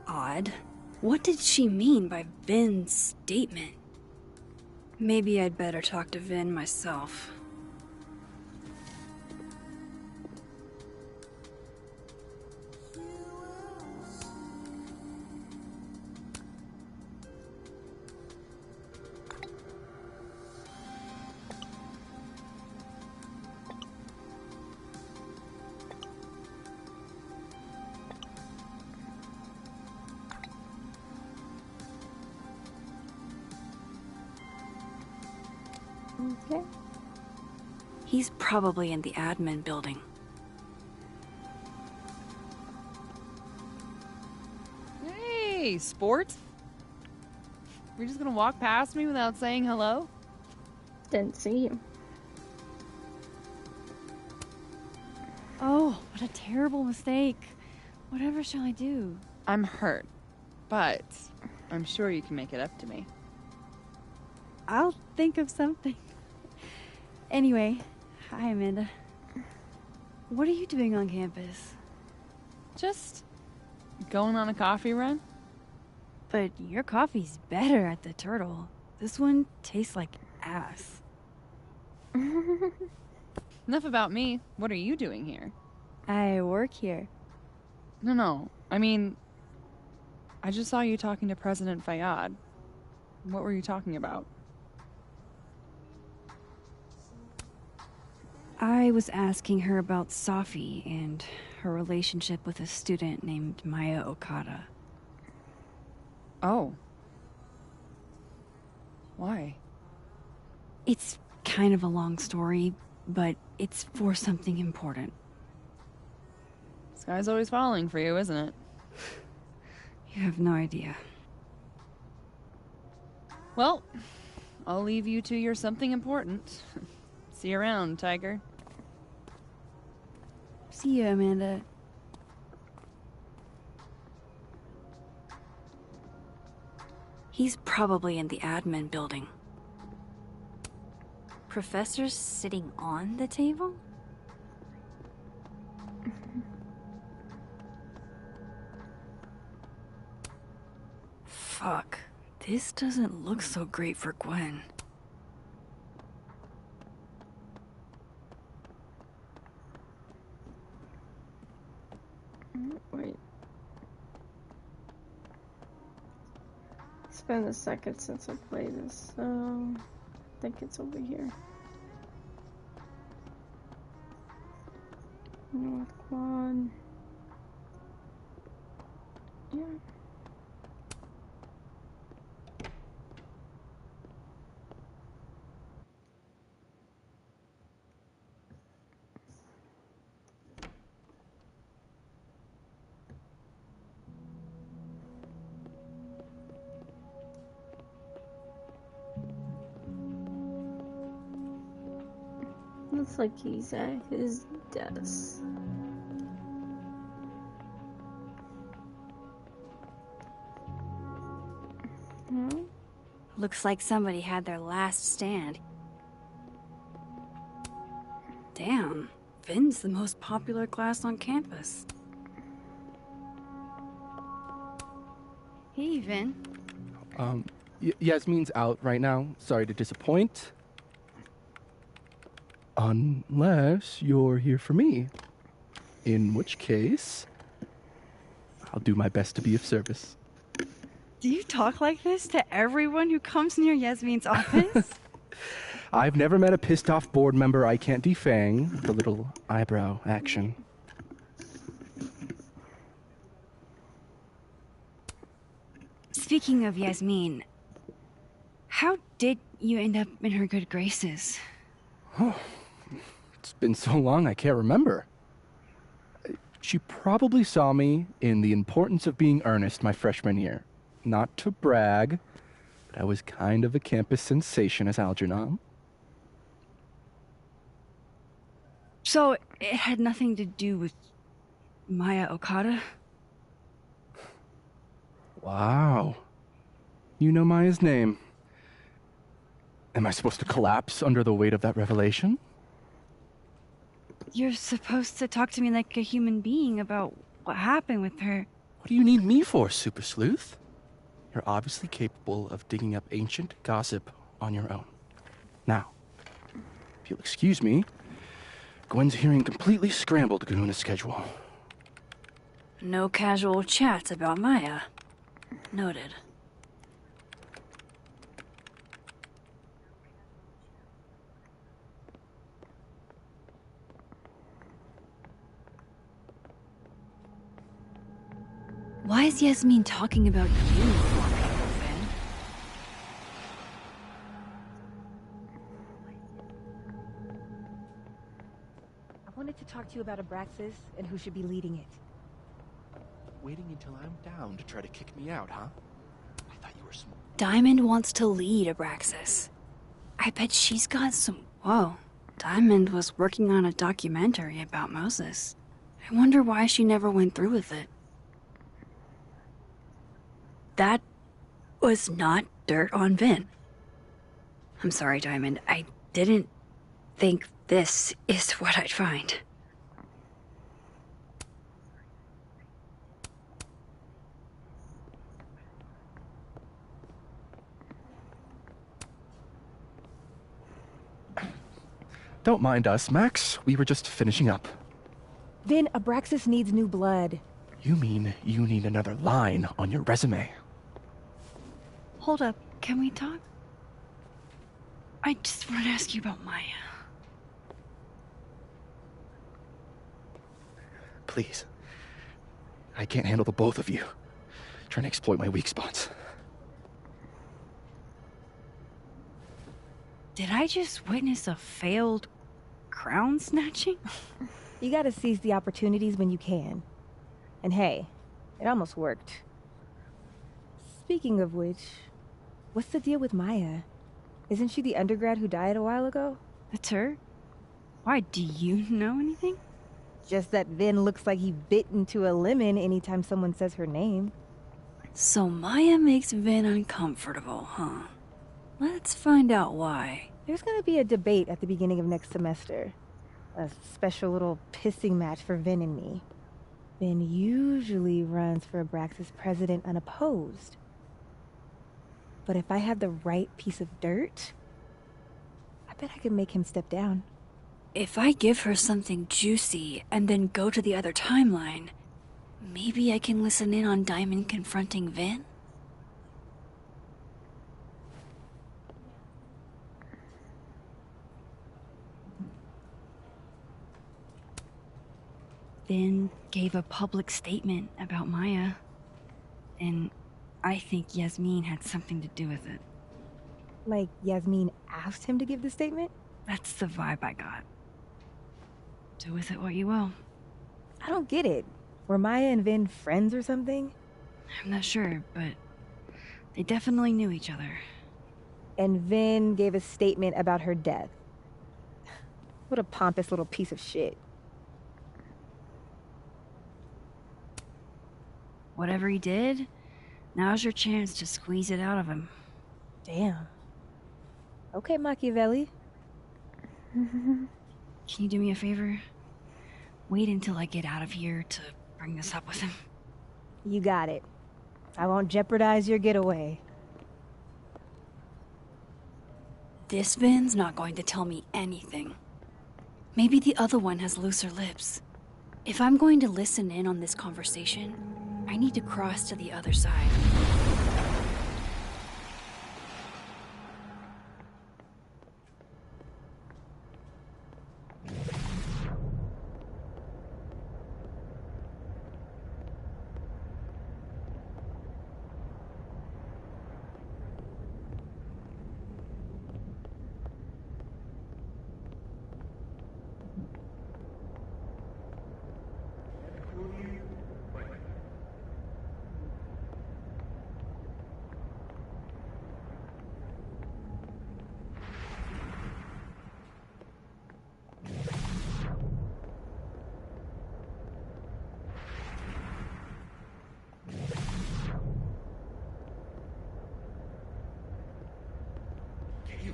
odd. What did she mean by Vin's statement? Maybe I'd better talk to Vin myself. Okay. He's probably in the admin building. Hey, sport. You're just gonna walk past me without saying hello? Didn't see you. Oh, what a terrible mistake. Whatever shall I do? I'm hurt, but I'm sure you can make it up to me. I'll think of something. Anyway, hi Amanda. What are you doing on campus? Just going on a coffee run? But your coffee's better at the Turtle. This one tastes like ass. Enough about me. What are you doing here? I work here. No. I mean, I just saw you talking to President Fayyad. What were you talking about? I was asking her about Safi and her relationship with a student named Maya Okada. Oh. Why? It's kind of a long story, but it's for something important. Sky's always falling for you, isn't it? You have no idea. Well, I'll leave you to your something important. See you around, Tiger. See you, Amanda. He's probably in the admin building. Professor's sitting on the table? Fuck. This doesn't look so great for Gwen. Wait. It's been a second since I played this, so I think it's over here. North Quad. Yeah. Looks like he's at his desk. Looks like somebody had their last stand. Damn, Vin's the most popular class on campus. Hey, Vin. Yasmin's out right now. Sorry to disappoint. Unless you're here for me. In which case, I'll do my best to be of service. Do you talk like this to everyone who comes near Yasmin's office? I've never met a pissed off board member I can't defang with a little eyebrow action. Speaking of Yasmin, how did you end up in her good graces? Oh, it's been so long I can't remember. She probably saw me in The Importance of Being Earnest my freshman year. Not to brag, but I was kind of a campus sensation as Algernon. So, it had nothing to do with Maya Okada? Wow. You know Maya's name. Am I supposed to collapse under the weight of that revelation? You're supposed to talk to me like a human being about what happened with her. What do you need me for, Super Sleuth? You're obviously capable of digging up ancient gossip on your own. Now, if you'll excuse me, Gwen's hearing completely scrambled Garuna's schedule. No casual chats about Maya. Noted. Why is Yasmin talking about you, Finn? I wanted to talk to you about Abraxas and who should be leading it. Waiting until I'm down to try to kick me out, huh? I thought you were smart. Diamond wants to lead Abraxas. I bet she's got some... Whoa. Diamond was working on a documentary about Moses. I wonder why she never went through with it. That was not dirt on Vin. I'm sorry, Diamond. I didn't think this is what I'd find. Don't mind us, Max. We were just finishing up. Vin, Abraxas needs new blood. You mean you need another line on your resume? Hold up. Can we talk? I just want to ask you about Maya. Please. I can't handle the both of you trying to exploit my weak spots. Did I just witness a failed crown snatching? You gotta seize the opportunities when you can. And hey, it almost worked. Speaking of which, what's the deal with Maya? Isn't she the undergrad who died a while ago? That's her? Why, do you know anything? Just that Vin looks like he bit into a lemon anytime someone says her name. So Maya makes Vin uncomfortable, huh? Let's find out why. There's gonna be a debate at the beginning of next semester. A special little pissing match for Vin and me. Vin usually runs for Abraxas president unopposed. But if I had the right piece of dirt, I bet I could make him step down. If I give her something juicy and then go to the other timeline, maybe I can listen in on Diamond confronting Vin? Vin gave a public statement about Maya, and I think Yasmin had something to do with it. Like Yasmin asked him to give the statement? That's the vibe I got. Do with it what you will. I don't get it. Were Maya and Vin friends or something? I'm not sure, but they definitely knew each other. And Vin gave a statement about her death. What a pompous little piece of shit. Whatever he did, now's your chance to squeeze it out of him. Damn. Okay, Machiavelli. Can you do me a favor? Wait until I get out of here to bring this up with him. You got it. I won't jeopardize your getaway. This Vin's not going to tell me anything. Maybe the other one has looser lips. If I'm going to listen in on this conversation, I need to cross to the other side.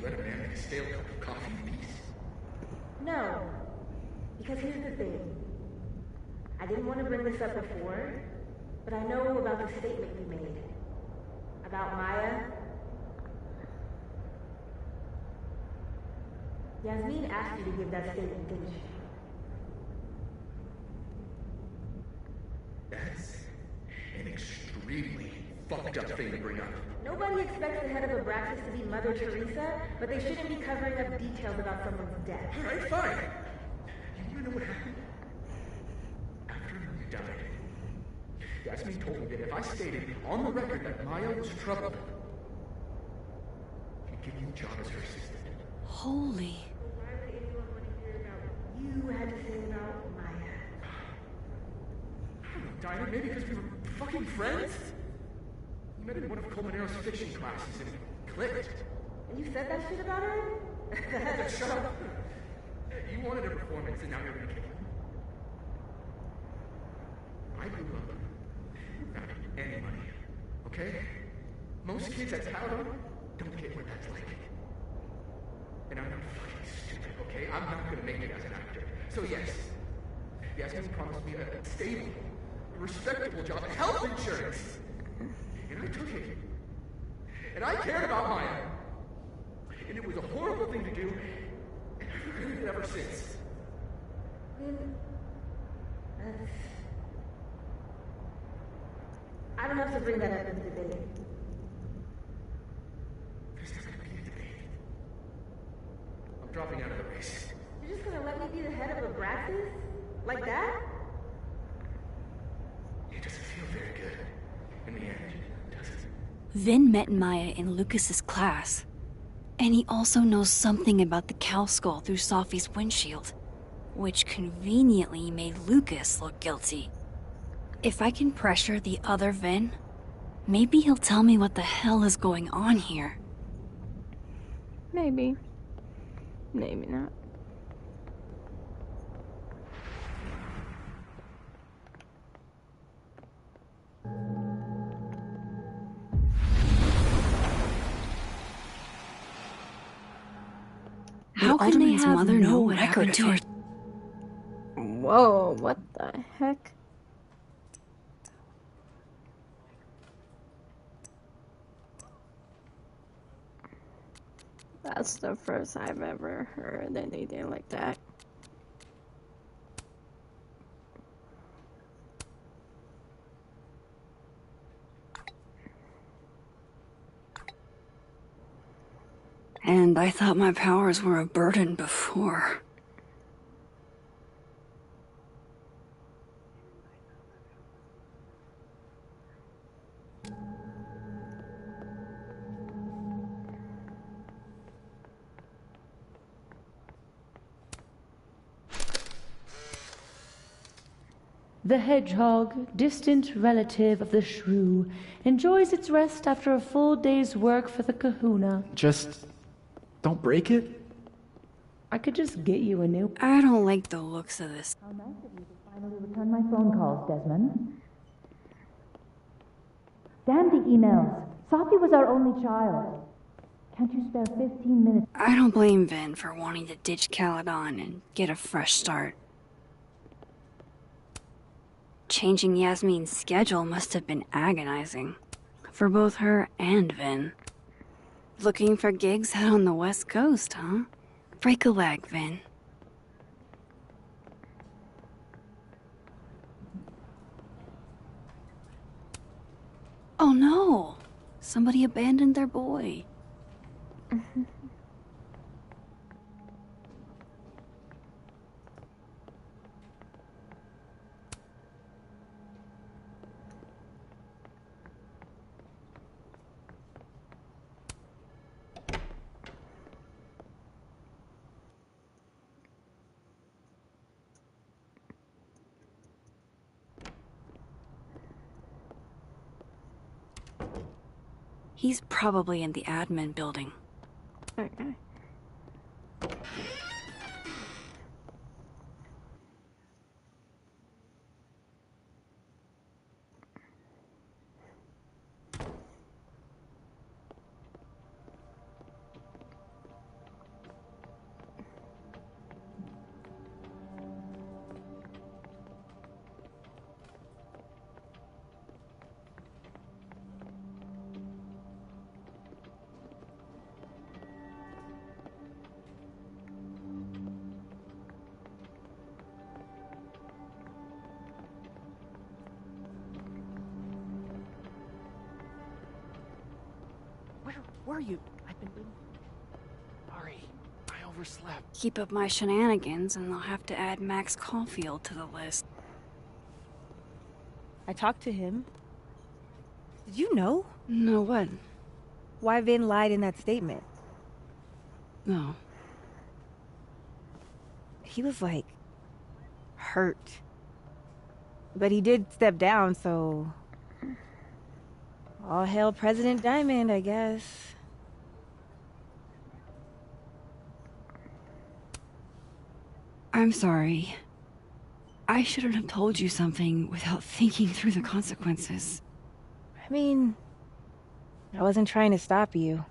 let a man make a stale cup of coffee in peace? No. Because here's the thing. I didn't want to bring this up before, but I know about the statement you made. About Maya. Yasmin asked you to give that statement, didn't she? That's an extremely fucked up thing to bring up. Nobody expects the head of Abraxas to be Mother Teresa, but they shouldn't be covering up details about someone's death. Alright, fine. You wanna know what happened? After you died, Yasmin told me that if I stated on the record that Maya was troubled, she'd give you a job as her assistant. Holy. Why would anyone want to hear about what you had to say about Maya? I don't know, Dinah, maybe because we were fucking friends? We met in one of Colmenaro's fiction classes and it clicked. And you said that shit about her? Shut up. You wanted a performance and now you're gonna kill her. I grew up without any money, okay? Most kids at Talon don't get what that's like. And I'm not fucking stupid, okay? I'm not gonna make it as an actor. So yes, Yasmin promised me a stable, respectable job, health insurance. And I took it. And I cared about Maya. And it was a horrible thing to do, and I've regretted it ever since. I don't have to bring that up in the debate. There's not gonna be a debate. I'm dropping out of the race. You're just gonna let me be the head of Abraxas? Like that? It doesn't feel very good. In the end, does it? Vin met Maya in Lucas's class. And he also knows something about the cow skull through Sophie's windshield, which conveniently made Lucas look guilty. If I can pressure the other Vin, maybe he'll tell me what the hell is going on here. Maybe. Maybe not. How can they have mother know what happened to her? Whoa, what the heck? That's the first I've ever heard anything like that. And I thought my powers were a burden before. The hedgehog, distant relative of the shrew, enjoys its rest after a full day's work for the kahuna. Just don't break it. I could just get you a new... I don't like the looks of this. How nice of you to finally return my phone calls, Desmond. Damn the emails. Sophie was our only child. Can't you spare 15 minutes? I don't blame Vin for wanting to ditch Caledon and get a fresh start. Changing Yasmin's schedule must have been agonizing. For both her and Vin. Looking for gigs out on the West Coast, huh? Break a leg, Vin. Oh no! Somebody abandoned their boy. He's probably in the admin building. Okay. were you? I've been... Sorry, I overslept. Keep up my shenanigans and I'll have to add Max Caulfield to the list. I talked to him. Did you know? No, what? Why Vin lied in that statement. No. He was like hurt. But he did step down, so all hail President Diamond, I guess. I'm sorry. I shouldn't have told you something without thinking through the consequences. I mean, I wasn't trying to stop you.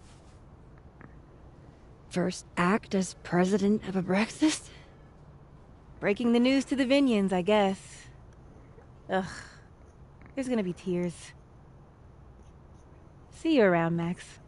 First act as president of Abraxas? Breaking the news to the Vinians, I guess. Ugh. There's gonna be tears. See you around, Max.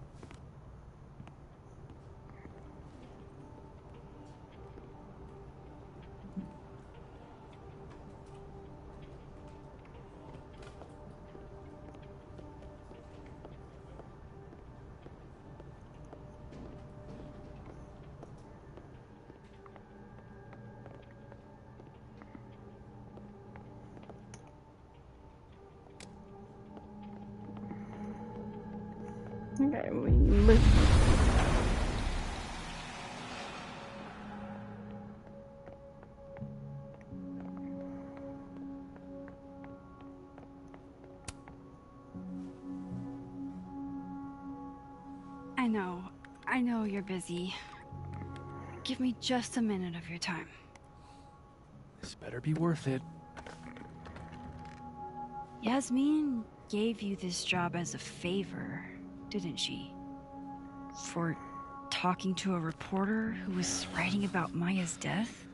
Okay, we look. I know you're busy. Give me just a minute of your time. This better be worth it. Yasmin gave you this job as a favor, didn't she? For talking to a reporter who was writing about Maya's death?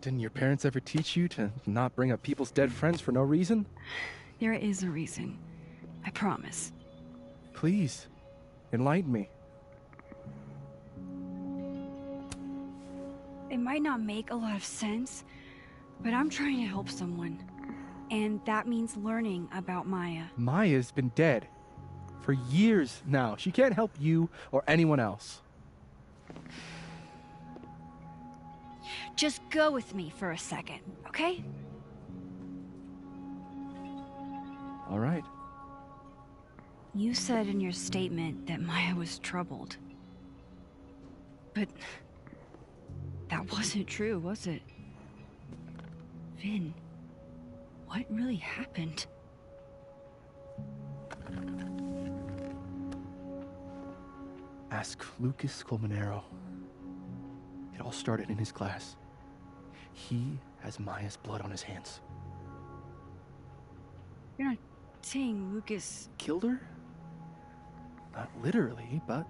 Didn't your parents ever teach you to not bring up people's dead friends for no reason? There is a reason. I promise. Please, enlighten me. It might not make a lot of sense, but I'm trying to help someone. And that means learning about Maya. Maya's been dead for years now. She can't help you or anyone else. Just go with me for a second, okay? All right. You said in your statement that Maya was troubled. But that wasn't true, was it? Vin, what really happened? Ask Lucas Colmenero. It all started in his class. He has Maya's blood on his hands. You're not saying Lucas Killed her? Not literally, but...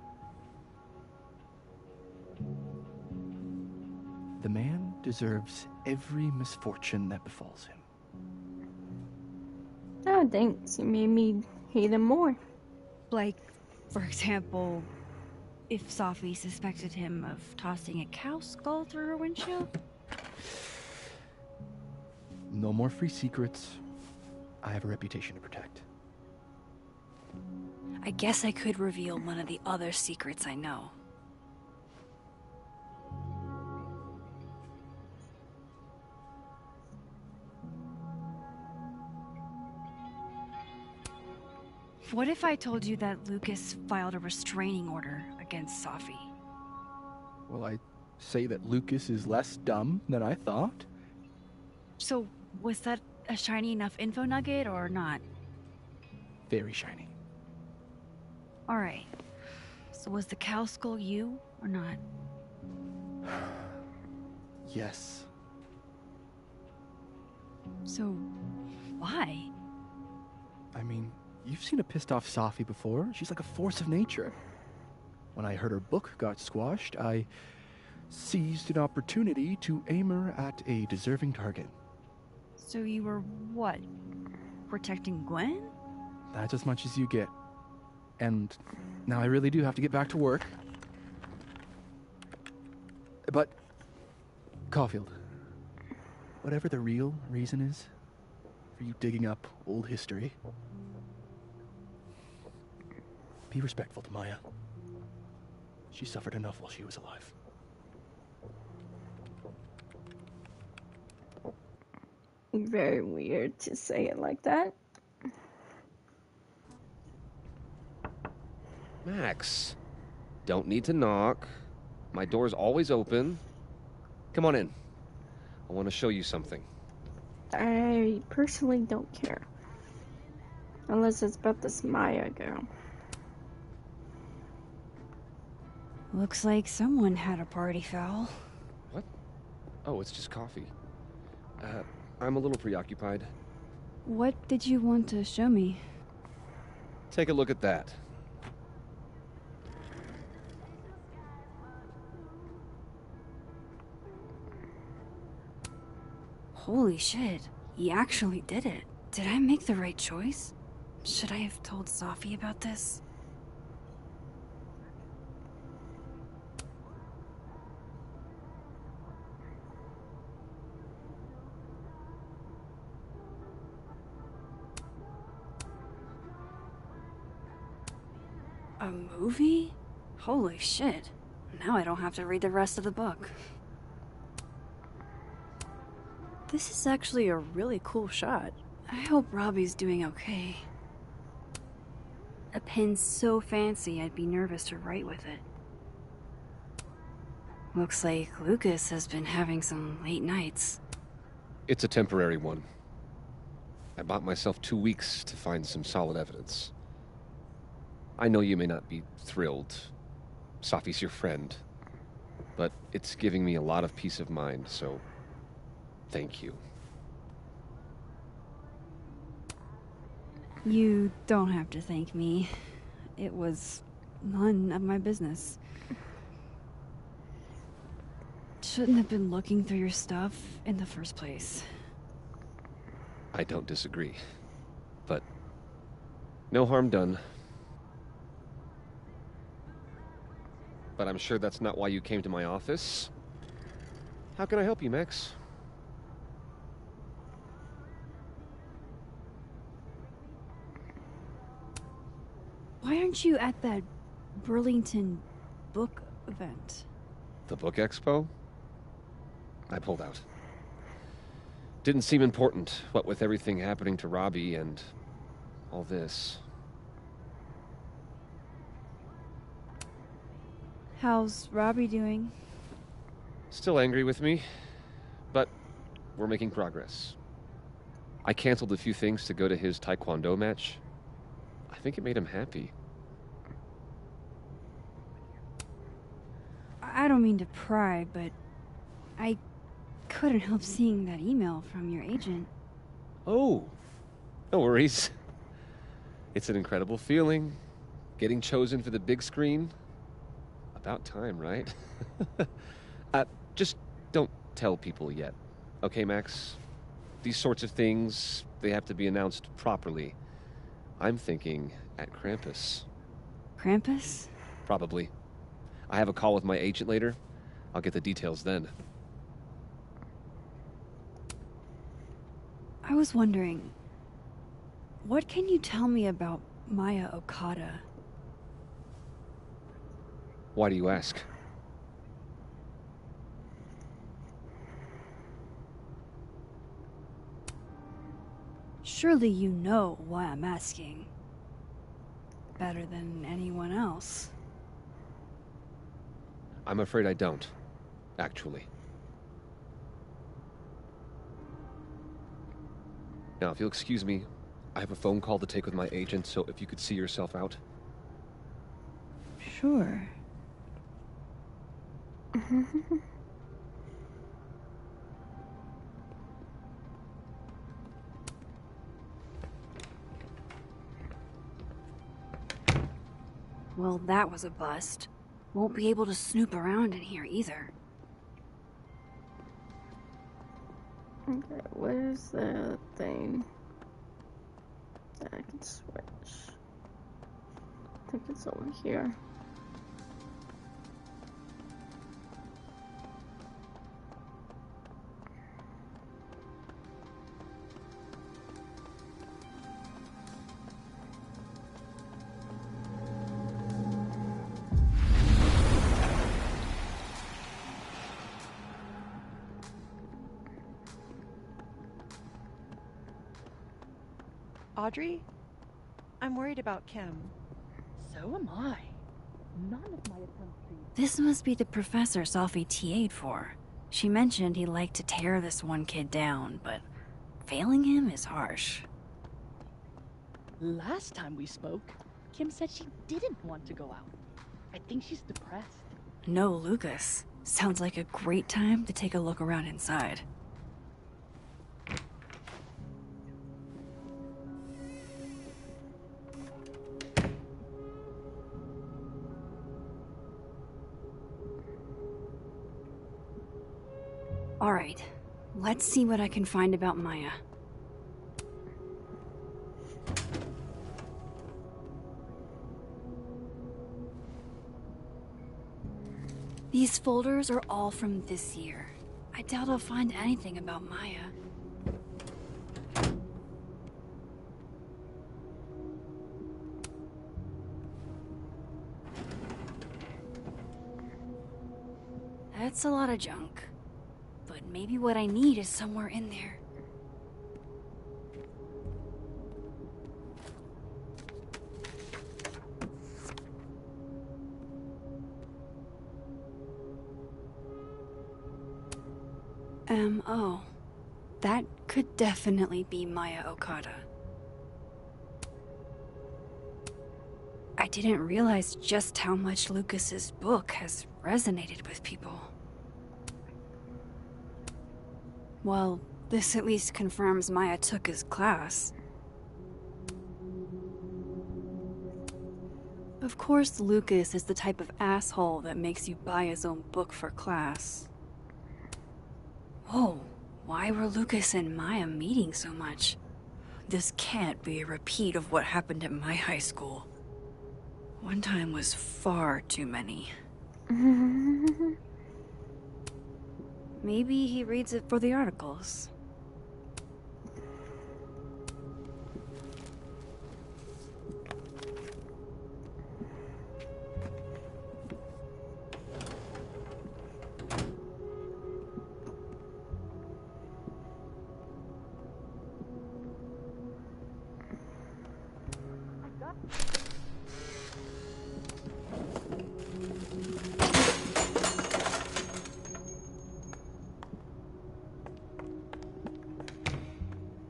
The man deserves every misfortune that befalls him. Oh, thanks. You made me hate him more. Like, for example, if Safi suspected him of tossing a cow skull through her windshield? No more free secrets. I have a reputation to protect. I guess I could reveal one of the other secrets I know. What if I told you that Lucas filed a restraining order against Safi? Well, I say that Lucas is less dumb than I thought. So, was that a shiny enough info nugget or not? Very shiny. Alright. So was the cow skull you or not? Yes. So, why? I mean, you've seen a pissed off Safi before. She's like a force of nature. When I heard her book got squashed, I seized an opportunity to aim her at a deserving target. So you were what? Protecting Gwen? That's as much as you get. And now I really do have to get back to work. But, Caulfield, whatever the real reason is for you digging up old history, Be respectful to Maya. She suffered enough while she was alive. Very weird to say it like that. Max, don't need to knock. My door's always open. Come on in. I want to show you something. I personally don't care. Unless it's about this Maya girl. Looks like someone had a party foul. What? Oh, it's just coffee. I'm a little preoccupied. What did you want to show me? Take a look at that. Holy shit, he actually did it. Did I make the right choice? Should I have told Safi about this? A movie? Holy shit. Now I don't have to read the rest of the book. This is actually a really cool shot. I hope Robbie's doing okay. A pen so fancy I'd be nervous to write with it. Looks like Lucas has been having some late nights. It's a temporary one. I bought myself 2 weeks to find some solid evidence. I know you may not be thrilled. Safi's your friend. But it's giving me a lot of peace of mind, so thank you. You don't have to thank me. It was none of my business. Shouldn't have been looking through your stuff in the first place. I don't disagree. But no harm done. But I'm sure that's not why you came to my office. How can I help you, Max? Why aren't you at that Burlington book event? The book expo? I pulled out. Didn't seem important, what with everything happening to Robbie and all this. How's Robbie doing? Still angry with me, but we're making progress. I canceled a few things to go to his taekwondo match. I think it made him happy. I don't mean to pry, but I couldn't help seeing that email from your agent. Oh, no worries. It's an incredible feeling. Getting chosen for the big screen. About time, right? Just don't tell people yet. Okay, Max? These sorts of things, they have to be announced properly. I'm thinking at Krampus. Krampus? Probably. I have a call with my agent later. I'll get the details then. I was wondering, what can you tell me about Maya Okada? Why do you ask? Surely you know why I'm asking. Better than anyone else. I'm afraid I don't, actually. Now, if you'll excuse me, I have a phone call to take with my agent, so if you could see yourself out. Sure. Well, that was a bust. Won't be able to snoop around in here either. Okay, where's the thing that I can switch? I think it's over here. Audrey? I'm worried about Kim. So am I. None of my attempts to... This must be the professor Sophie TA'd for. She mentioned he liked to tear this one kid down, but failing him is harsh. Last time we spoke, Kim said she didn't want to go out. I think she's depressed. No, Lucas. Sounds like a great time to take a look around inside. All right, let's see what I can find about Maya. These folders are all from this year. I doubt I'll find anything about Maya. That's a lot of junk. But maybe what I need is somewhere in there. Oh. That could definitely be Maya Okada. I didn't realize just how much Lucas's book has resonated with people. Well, this at least confirms Maya took his class. Of course, Lucas is the type of asshole that makes you buy his own book for class. Whoa, why were Lucas and Maya meeting so much? This can't be a repeat of what happened at my high school. One time was far too many. Maybe he reads it for the articles.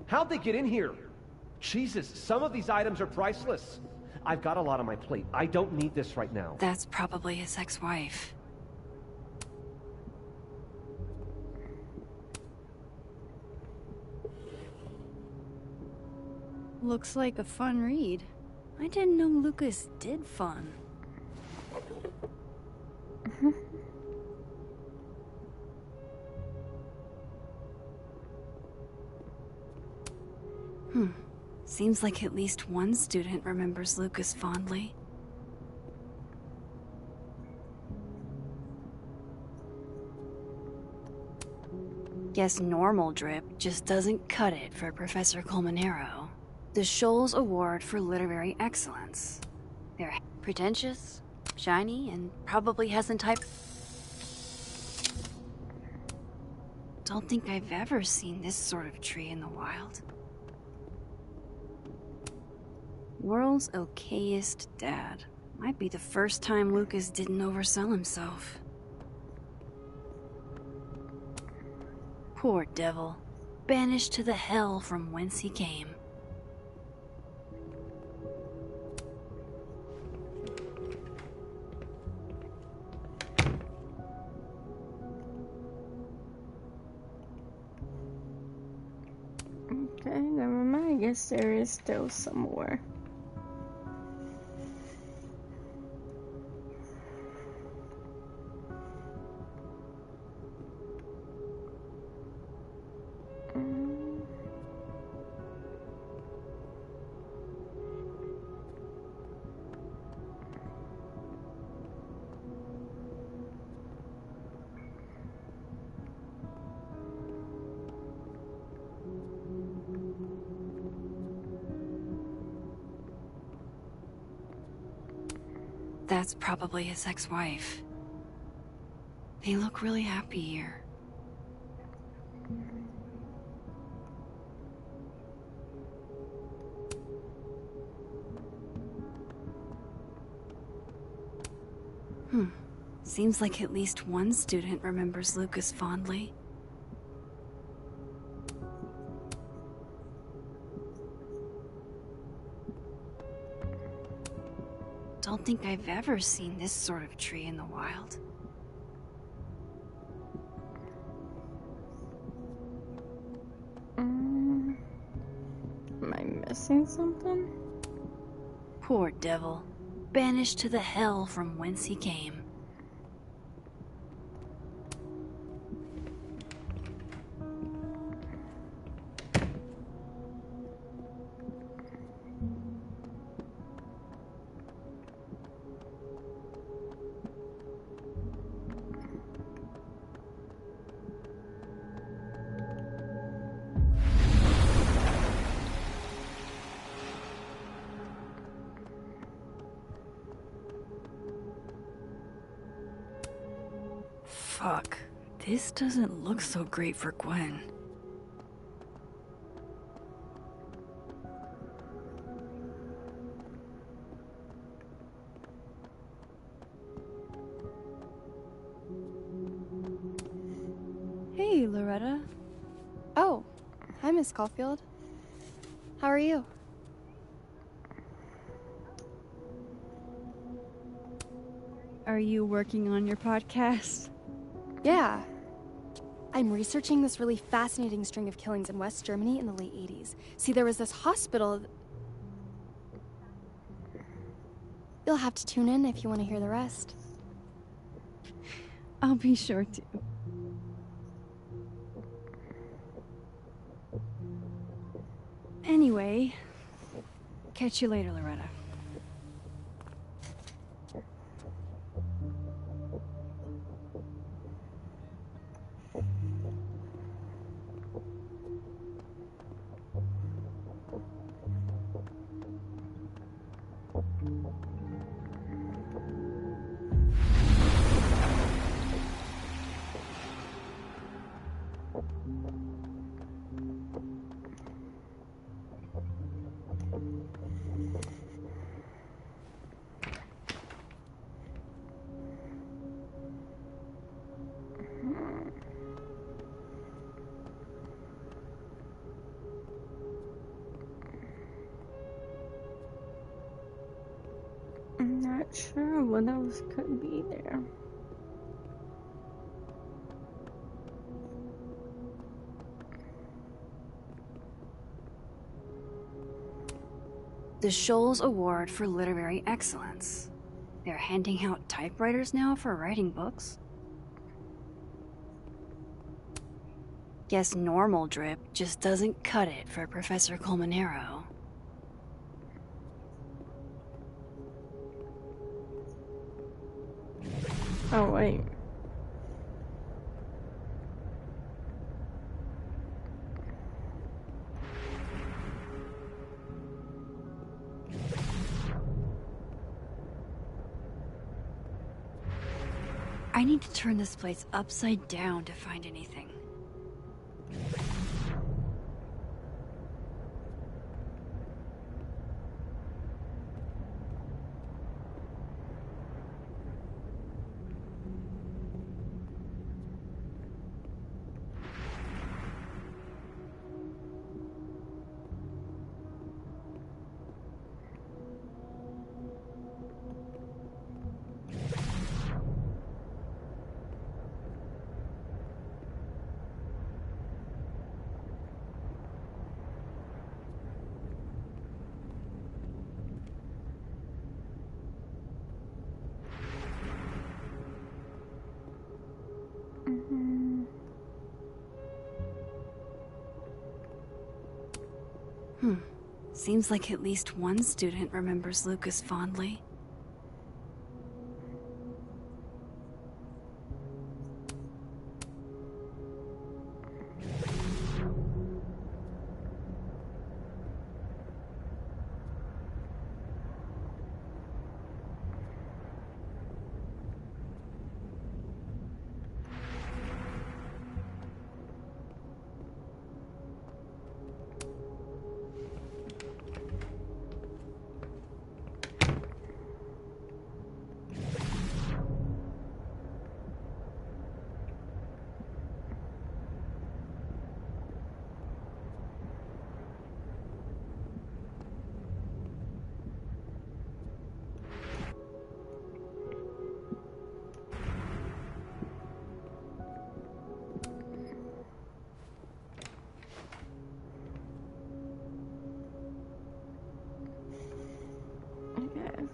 How'd they get in here? Jesus, some of these items are priceless. I've got a lot on my plate. I don't need this right now. That's probably his ex-wife. Looks like a fun read. I didn't know Lucas did fun. Seems like at least one student remembers Lucas fondly. Guess normal drip just doesn't cut it for Professor Colmenero. The Scholl's Award for Literary Excellence. They're pretentious, shiny, and probably hasn't typed... Don't think I've ever seen this sort of tree in the wild. World's okayest dad. Might be the first time Lucas didn't oversell himself. Poor devil. Banished to the hell from whence he came. Okay, never mind. I guess there is still some more. That's probably his ex-wife. They look really happy here. Seems like at least one student remembers Lucas fondly. Don't think I've ever seen this sort of tree in the wild. Am I missing something? Poor devil. Banished to the hell from whence he came. Fuck. This doesn't look so great for Gwen. Hey, Loretta. Oh, hi, Miss Caulfield. How are you? Are you working on your podcast? Yeah. I'm researching this really fascinating string of killings in West Germany in the late 80s. See, there was this hospital... You'll have to tune in if you want to hear the rest. I'll be sure to. Anyway, catch you later, Loretta. I'm not sure what else could be there. The Scholes Award for Literary Excellence. They're handing out typewriters now for writing books. Guess normal drip just doesn't cut it for Professor Colmenero. Oh, wait. I need to turn this place upside down to find anything. Seems like at least one student remembers Lucas fondly.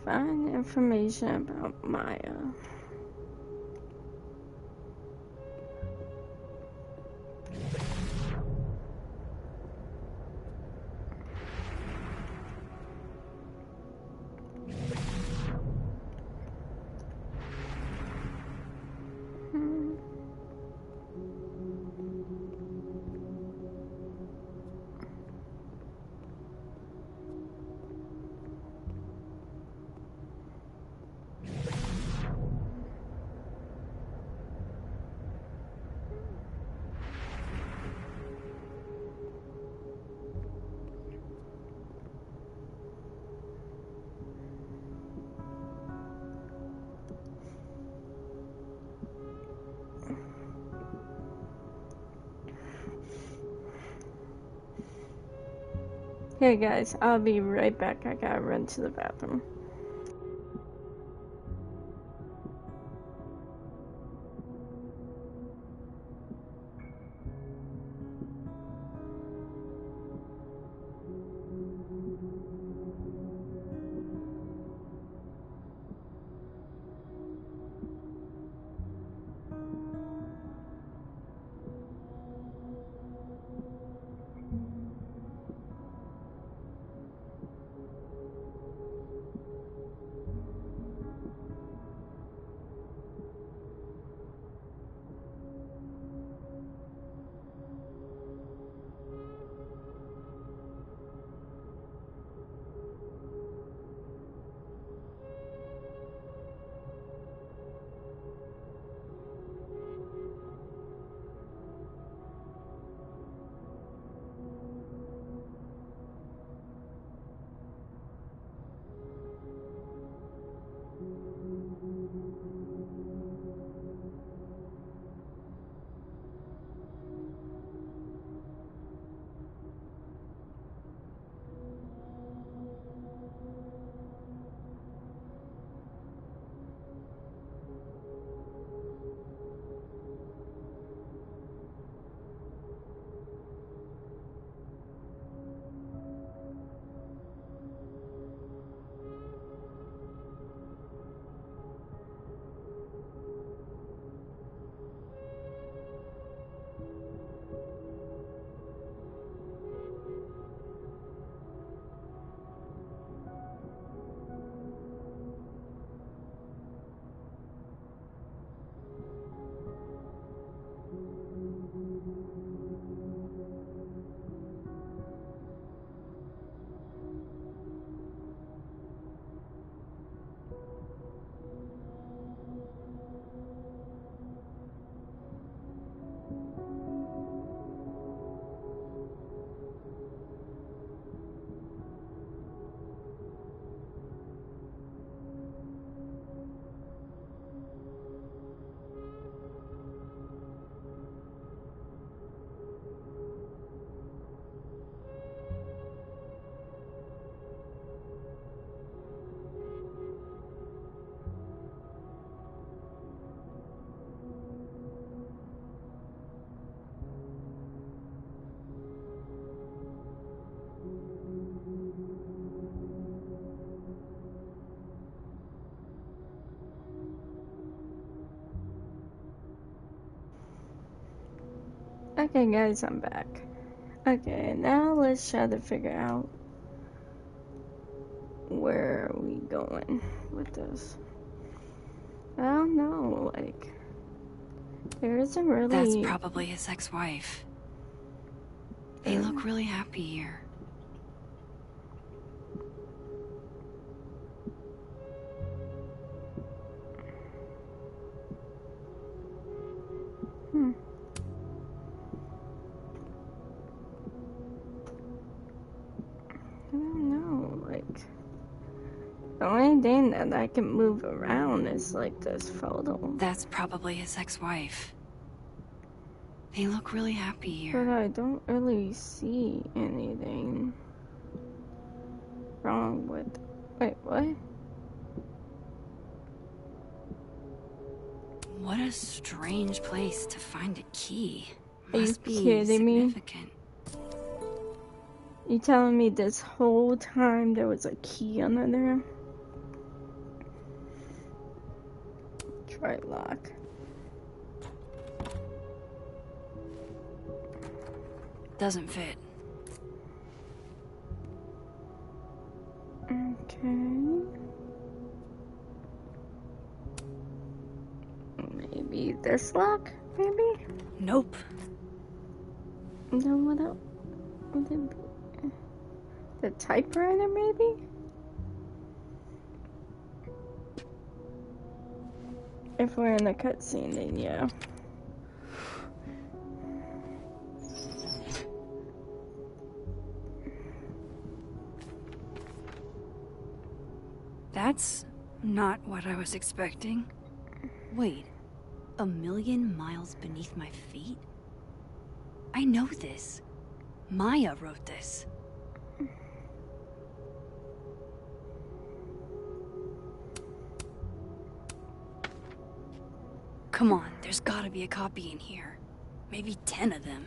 find information about Maya. Hey guys, I'll be right back. I gotta run to the bathroom. Okay guys, I'm back. Okay, now let's try to figure out where are we going with this. I don't know, like, there isn't really... That's probably his ex-wife. They look really happy here. I don't know, like, the only thing that I can move around is like this photo. That's probably his ex-wife. They look really happy here. But I don't really see anything wrong with... Wait, what? What a strange place to find a key. Are you Must be kidding me? significant. You telling me this whole time there was a key under there? Try lock. Doesn't fit. Okay. Maybe this lock? Maybe? Nope. Then what else would it be? The typewriter, maybe? If we're in the cutscene, then yeah. That's not what I was expecting. Wait, 1,000,000 miles beneath my feet? I know this. Maya wrote this. Come on, there's gotta be a copy in here. Maybe 10 of them.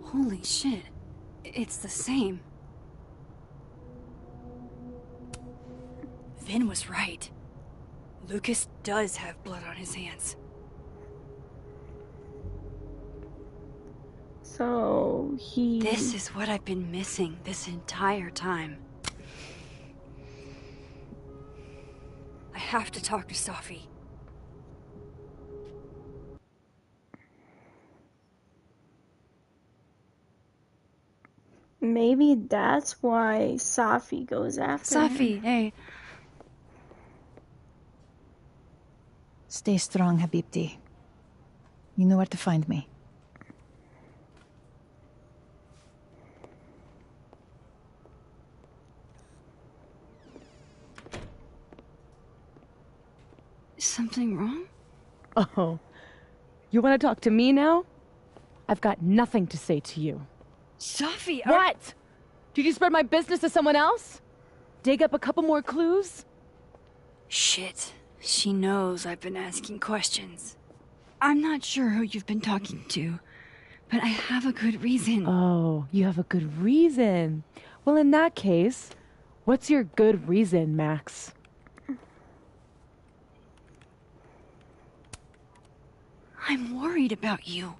Holy shit. It's the same. Vin was right. Lucas does have blood on his hands. So, This is what I've been missing this entire time. I have to talk to Safi. Maybe that's why Safi goes after him. Safi, hey. Stay strong, Habibti. You know where to find me. Is something wrong? Oh, you want to talk to me now? I've got nothing to say to you. Safi, What? Did you spread my business to someone else? Dig up a couple more clues? Shit. She knows I've been asking questions. I'm not sure who you've been talking to, but I have a good reason. Oh, you have a good reason. Well, in that case, what's your good reason, Max? I'm worried about you.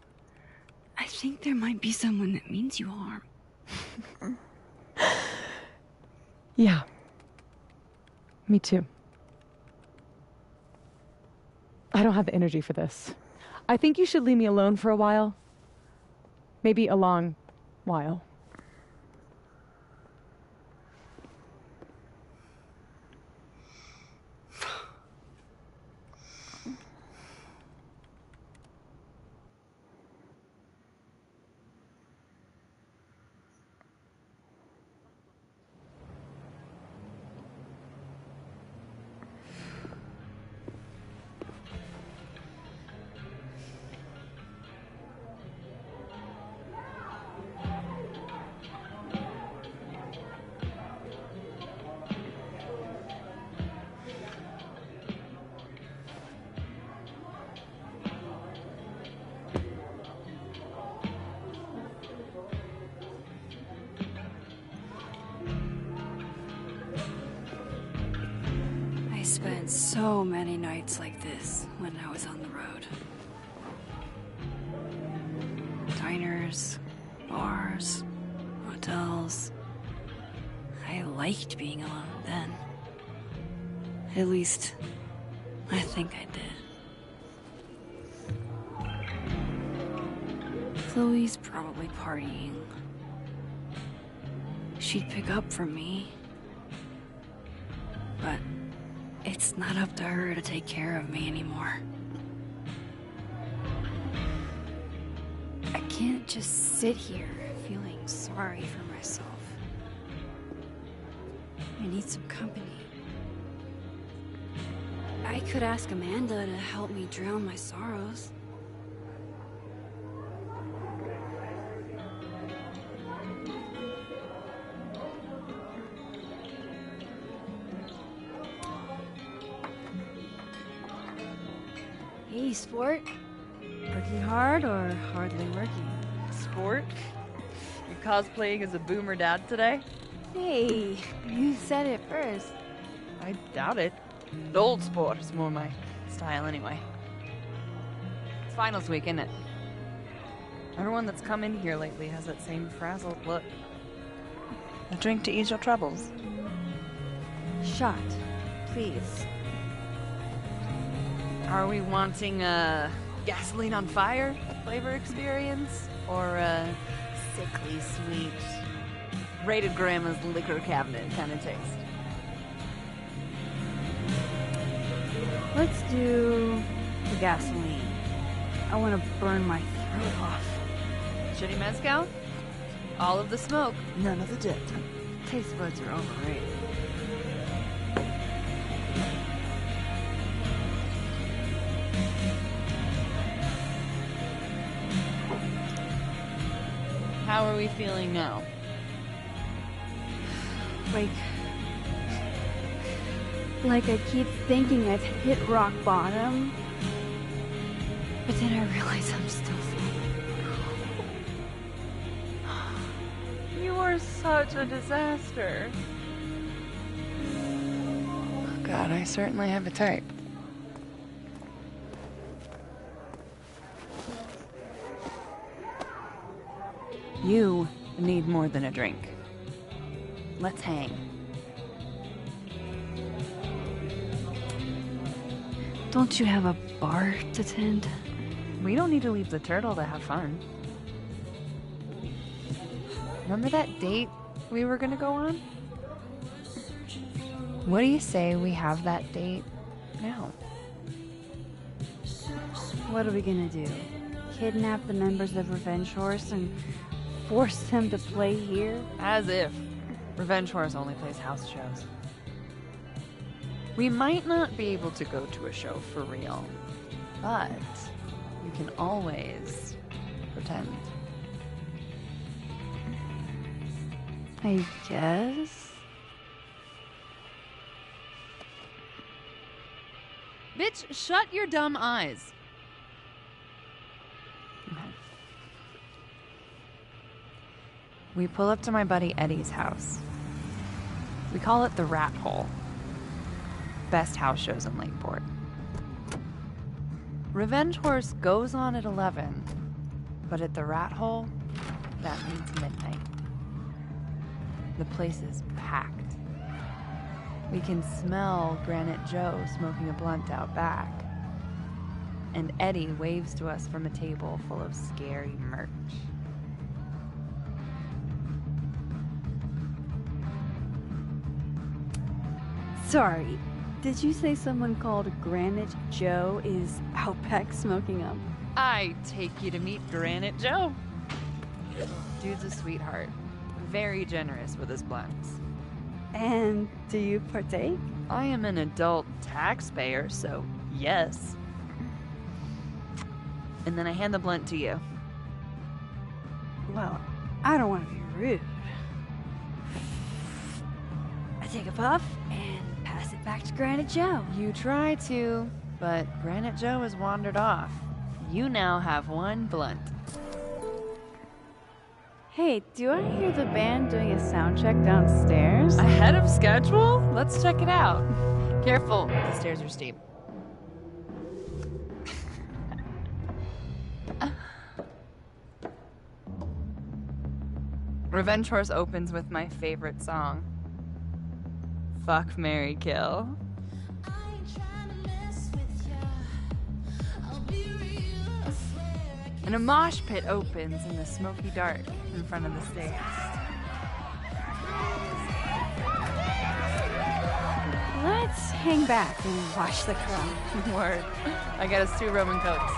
I think there might be someone that means you harm. Yeah. Me too. I don't have the energy for this. I think you should leave me alone for a while. Maybe a long while. I spent so many nights like this when I was on the road. Diners, bars, hotels. I liked being alone then. At least, I think I did. Chloe's probably partying. She'd pick up for me. But it's not up to her to take care of me anymore. I can't just sit here feeling sorry for myself. I need some company. I could ask Amanda to help me drown my sorrows. Hey, sport. Working hard or hardly working? Sport? cosplaying as a boomer dad today? Hey, you said it first. I doubt it. The old sport is more my style anyway. It's finals week, isn't it? Everyone that's come in here lately has that same frazzled look. A drink to ease your troubles. Shot, please. Are we wanting a gasoline on fire flavor experience? Or a sickly sweet, rated grandma's liquor cabinet kind of taste? Let's do the gasoline. I want to burn my throat off. Shitty mezcal? All of the smoke, none of the dip. Taste buds are overrated. How are we feeling now? Like I keep thinking I've hit rock bottom, but then I realize I'm still floating. You are such a disaster. Oh God, I certainly have a type. You need more than a drink. Let's hang. Don't you have a bar to tend? We don't need to leave the turtle to have fun. Remember that date we were gonna go on? What do you say we have that date now? What are we gonna do? Kidnap the members of Revenge Horse and force them to play here? As if. Revenge Horse only plays house shows. We might not be able to go to a show for real, but you can always pretend. I guess. Bitch, shut your dumb eyes. Okay. We pull up to my buddy Eddie's house. We call it the Rat Hole. Best house shows in Lakeport. Revenge Horse goes on at 11, but at the Rat Hole, that means midnight. The place is packed. We can smell Granite Joe smoking a blunt out back. And Eddie waves to us from a table full of scary merch. Sorry, did you say someone called Granite Joe is out back smoking up? I take you to meet Granite Joe. Dude's a sweetheart. Very generous with his blunts. And do you partake? I am an adult taxpayer, so yes. And then I hand the blunt to you. Well, I don't want to be rude. I take a puff and pass it back to Granite Joe. You try to, but Granite Joe has wandered off. You now have one blunt. Hey, do I hear the band doing a sound check downstairs? Ahead of schedule? Let's check it out. Careful, the stairs are steep. Revenge Horse opens with my favorite song. Fuck, Marry, Kill. And a mosh pit opens in the smoky dark in front of the stage. Let's hang back and watch the crowd. Word. I got us 2 Roman Cokes.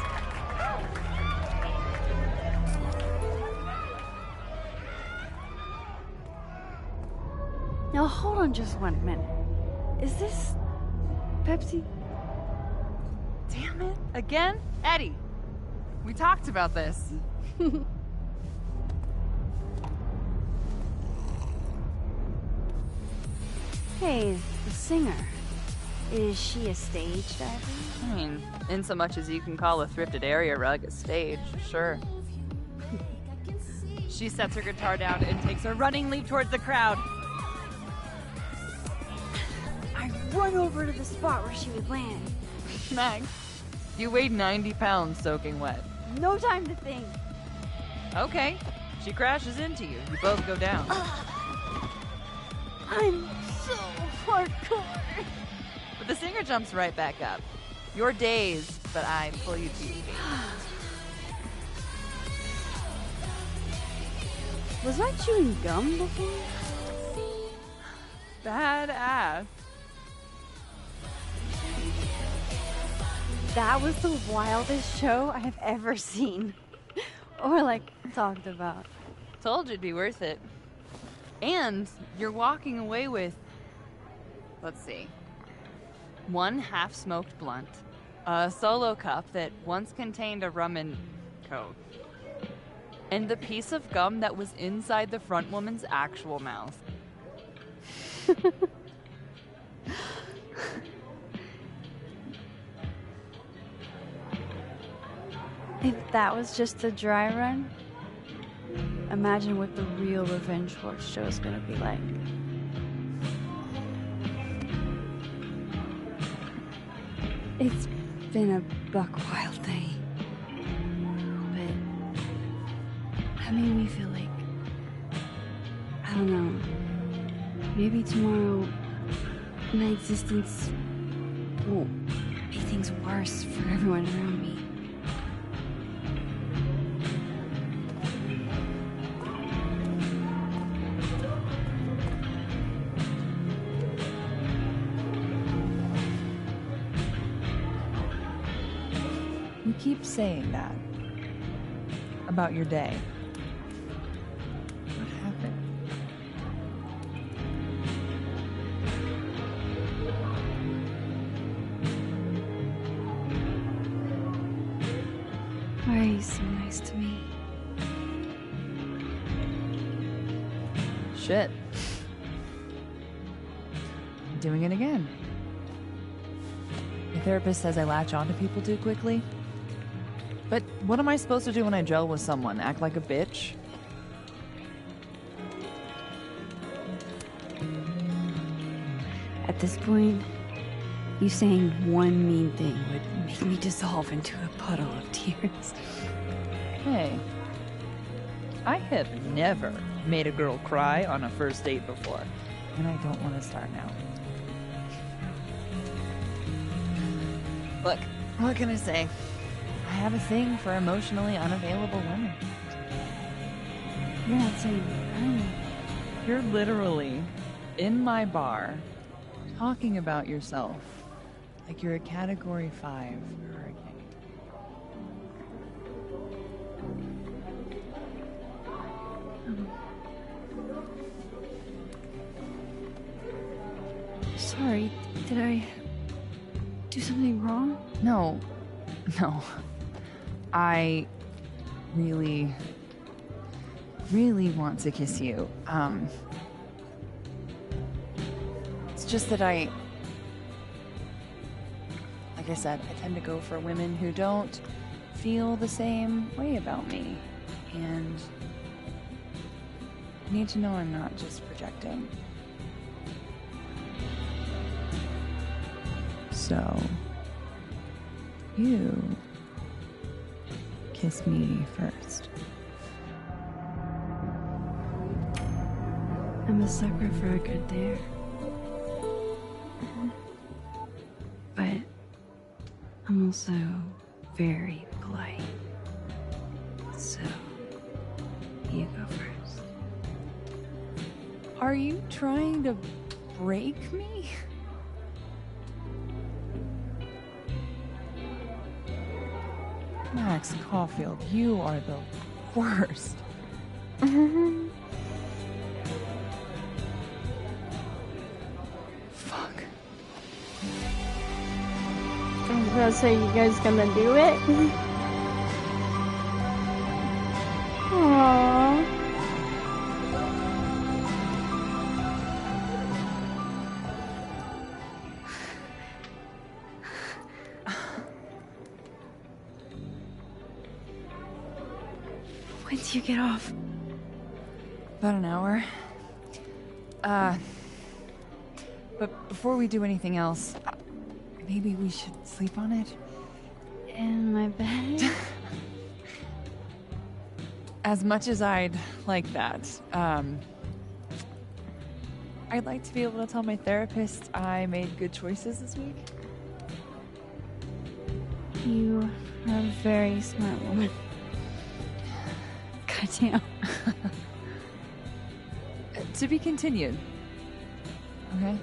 Now hold on just 1 minute. Is this Pepsi? Damn it. Again? Eddie, we talked about this. Hey, the singer. Is she a stage diver? I mean, in so much as you can call a thrifted area rug a stage, sure. She sets her guitar down and takes a running leap towards the crowd. I run over to the spot where she would land. Max, you weighed 90 pounds soaking wet. No time to think. Okay, she crashes into you. You both go down. I'm so hardcore. But the singer jumps right back up. You're dazed, but I pull you to your feet. Was I chewing gum before? Badass. That was the wildest show I have ever seen. Or, like, talked about. Told you it'd be worth it. And you're walking away with, let's see, 1 half-smoked blunt, a solo cup that once contained a rum and coke, and the piece of gum that was inside the front woman's actual mouth. If that was just a dry run, imagine what the real Revenge Horse show is gonna be like. It's been a buck wild day. But that made me feel like, I don't know, maybe tomorrow my existence won't make things worse for everyone around me. You keep saying that about your day. What happened? Why are you so nice to me? Shit. I'm doing it again. My therapist says I latch onto people too quickly. But what am I supposed to do when I gel with someone? Act like a bitch? At this point, you saying one mean thing would make me dissolve into a puddle of tears. Hey, I have never made a girl cry on a first date before, and I don't want to start now. Look, what can I say? I have a thing for emotionally unavailable women. You're not saying I'm... You're literally in my bar talking about yourself like you're a Category 5 hurricane. Sorry, did I do something wrong? No. I really want to kiss you. It's just that like I said, I tend to go for women who don't feel the same way about me. And I need to know I'm not just projecting. So, you kiss me first. I'm a sucker for a good dare. But I'm also very polite. So, you go first. Are you trying to break me? Max Caulfield, you are the worst. Fuck. I was gonna say, you guys gonna do it? Aww. When do you get off? About an hour. But before we do anything else, maybe we should sleep on it? In my bed? As much as I'd like that, I'd like to be able to tell my therapist I made good choices this week. You are a very smart woman. Goddamn. To be continued. Okay?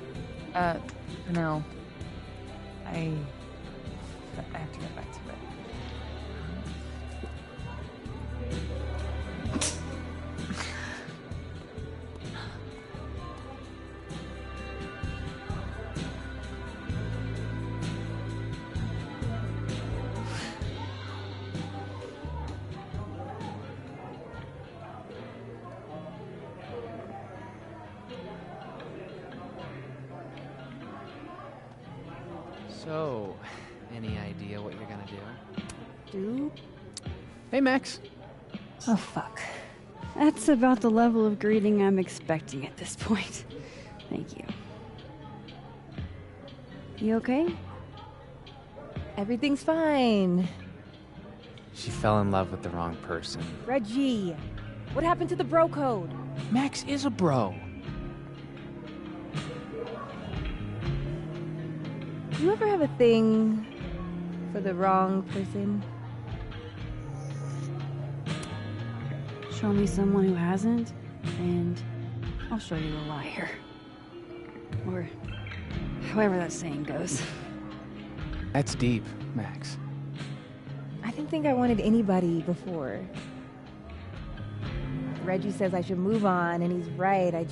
For now, I have to get back to it. So, any idea what you're gonna do? Do? Hey, Max. Oh, fuck. That's about the level of greeting I'm expecting at this point. Thank you. You okay? Everything's fine. She fell in love with the wrong person. Reggie, what happened to the bro code? Max is a bro. Do you ever have a thing for the wrong person? Show me someone who hasn't, and I'll show you a liar. Or however that saying goes. That's deep, Max. I didn't think I wanted anybody before. Reggie says I should move on, and he's right. I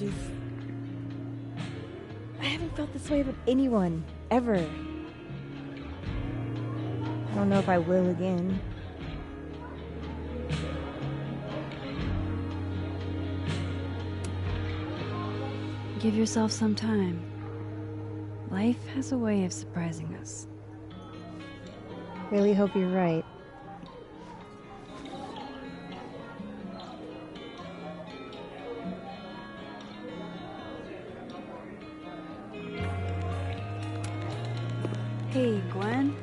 haven't felt this way about anyone, ever. I don't know if I will again. Give yourself some time. Life has a way of surprising us. Really hope you're right. Hey, Gwen.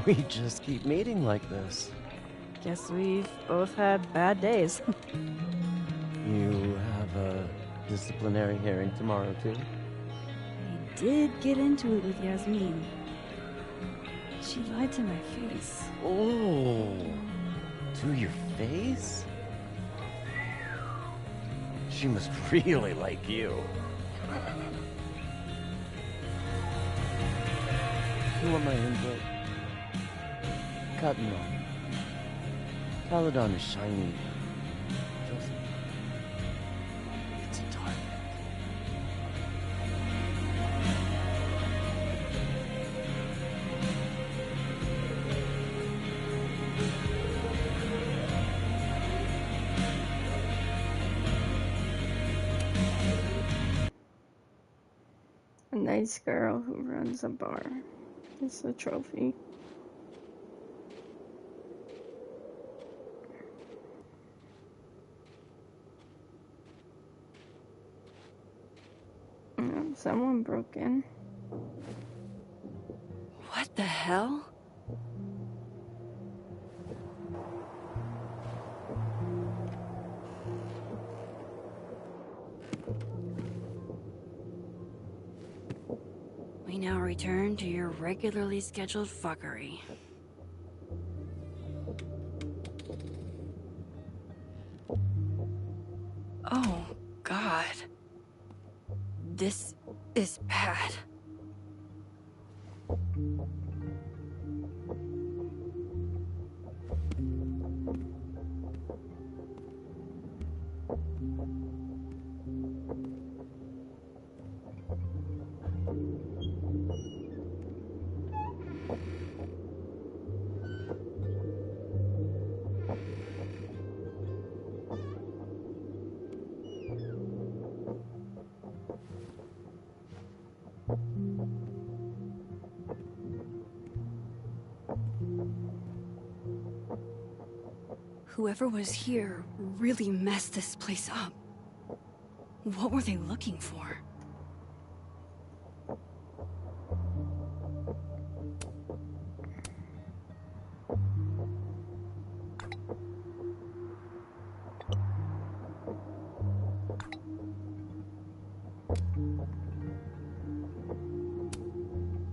We just keep meeting like this. Guess we've both had bad days. You have a disciplinary hearing tomorrow, too? I did get into it with Yasmin. She lied to my face. Oh, to your face? She must really like you. You want my input? Cotton on. Paladon is shiny. Trust me. It's a target. A nice girl who runs a bar. It's a trophy. Someone broke in. What the hell? We now return to your regularly scheduled fuckery. Oh, God. This is bad. Whoever was here really messed this place up. What were they looking for?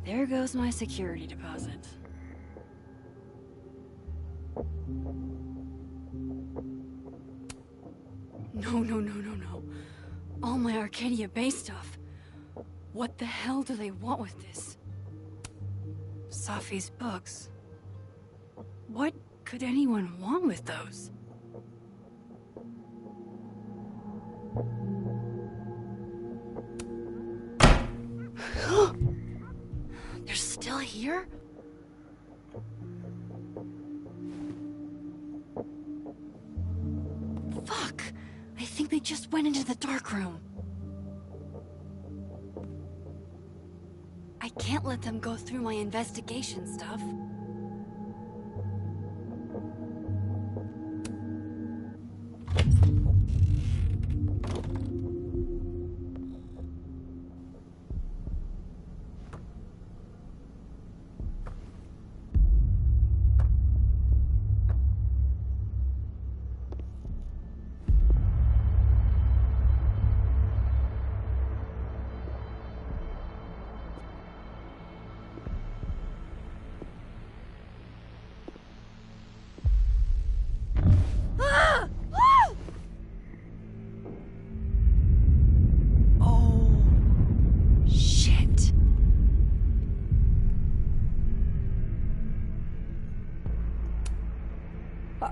There goes my security deposit. No. All my Arcadia Bay stuff. What the hell do they want with this? Safi's books. What could anyone want with those? They're still here? Fuck! I think they just went into the dark room. I can't let them go through my investigation stuff.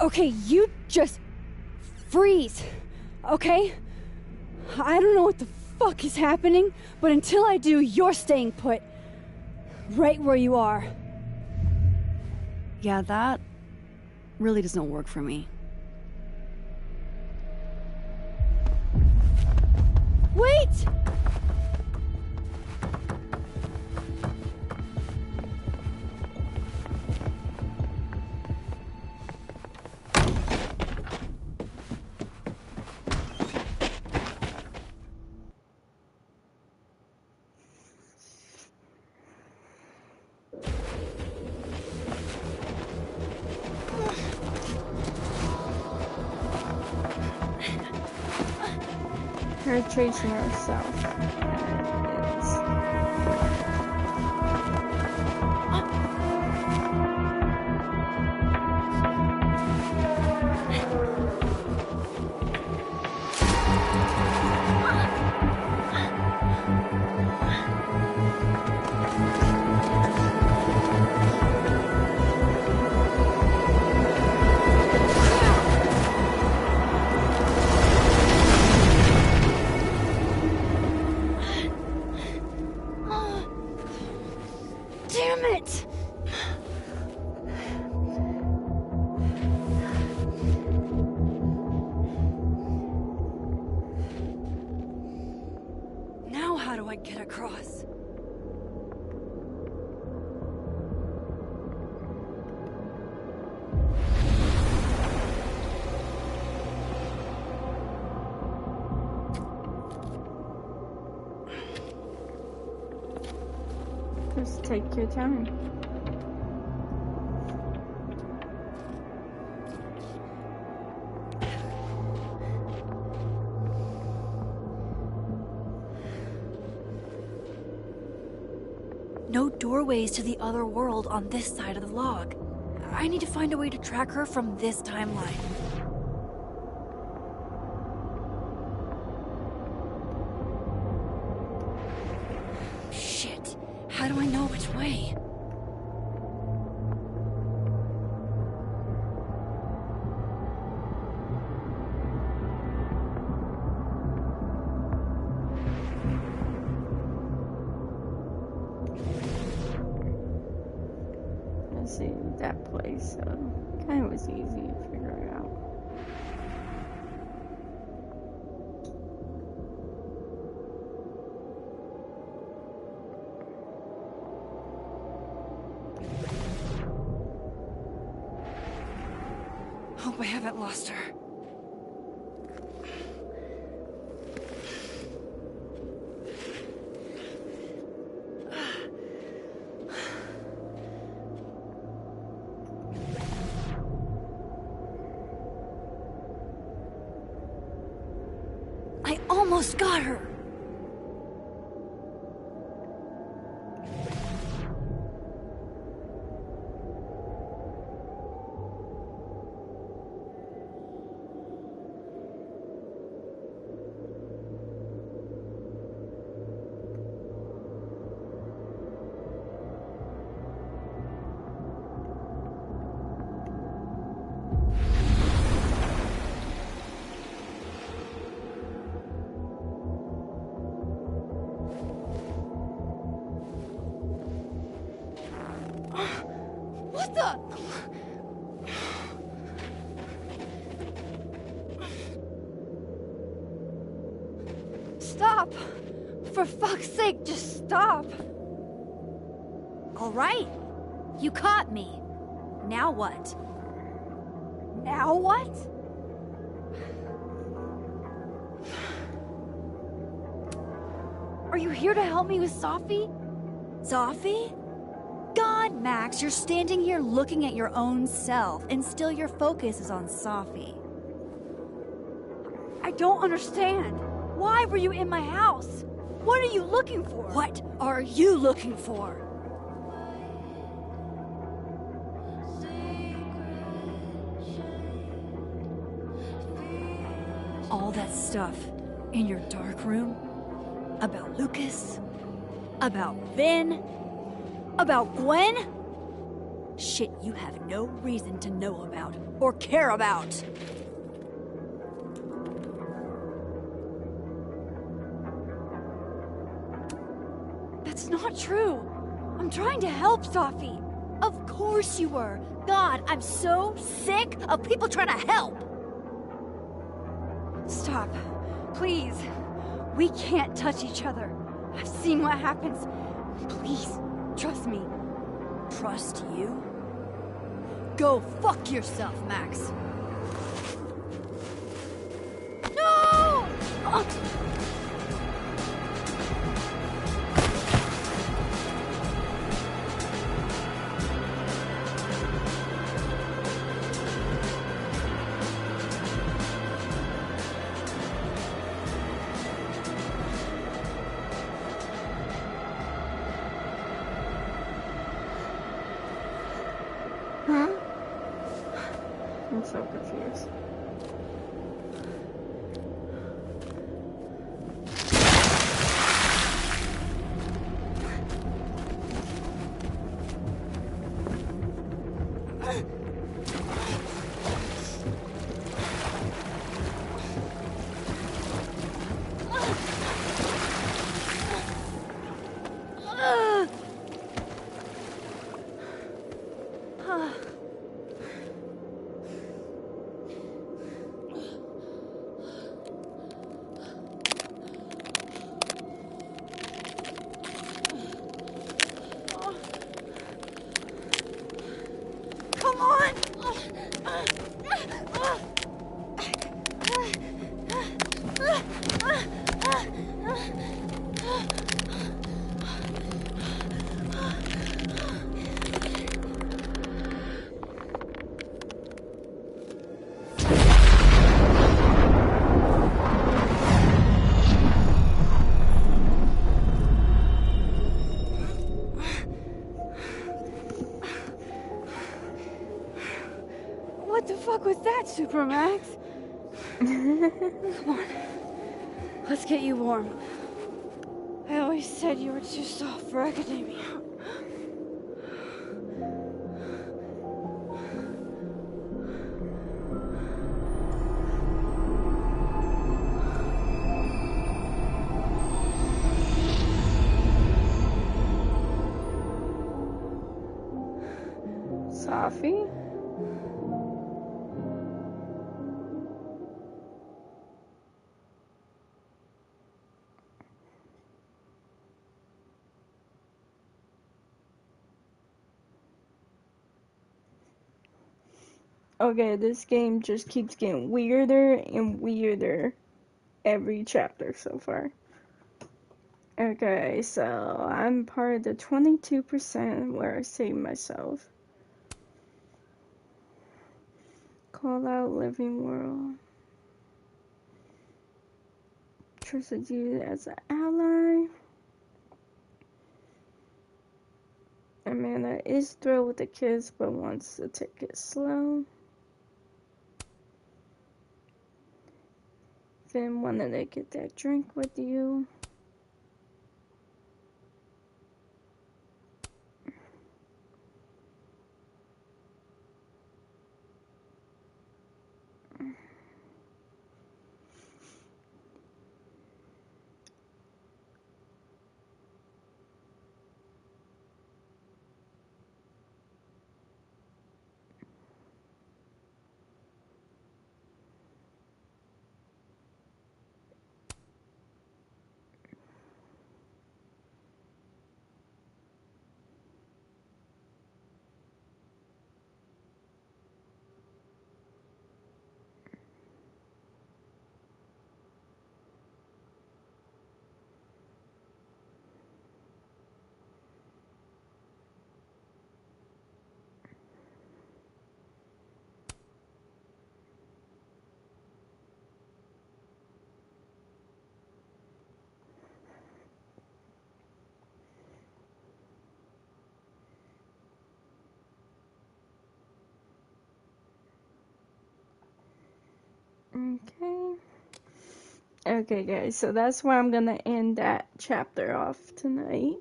Okay, you just freeze, okay? I don't know what the fuck is happening, but until I do, you're staying put. Right where you are. Yeah, that really doesn't work for me. Wait! Her tracing herself. Damn it! Now how do I get across? Just take your time. No doorways to the other world on this side of the log. I need to find a way to track her from this timeline. Shit. How do I know which way? Let's see, that place, kind of was easy to figure it out. Hope I haven't lost her. almost got her. What the? Stop! For fuck's sake, just stop! All right. You caught me. Now what? Now what? Are you here to help me with Sophie? Sophie? God, Max, you're standing here looking at your own self, and still your focus is on Sophie. I don't understand. Why were you in my house? What are you looking for? What are you looking for? All that stuff in your dark room? About Lucas? About Vin? About Gwen? Shit you have no reason to know about or care about. That's not true. I'm trying to help Sophie. Of course you were. God, I'm so sick of people trying to help. Stop. Please. We can't touch each other. I've seen what happens. Please, trust me. Trust you? Go fuck yourself, Max. No! Huh? I'm so confused. Come on! What the fuck was that, Supermax? Come on. Let's get you warm. I always said you were too soft for academia. Sophie? Okay, this game just keeps getting weirder and weirder every chapter so far. Okay, so I'm part of the 22% where I save myself. Call out living world. trusted you as an ally. Amanda is thrilled with the kiss, but wants to take it slow. Finn wanted to get that drink with you. Okay. Okay, guys, so that's where I'm gonna end that chapter off tonight.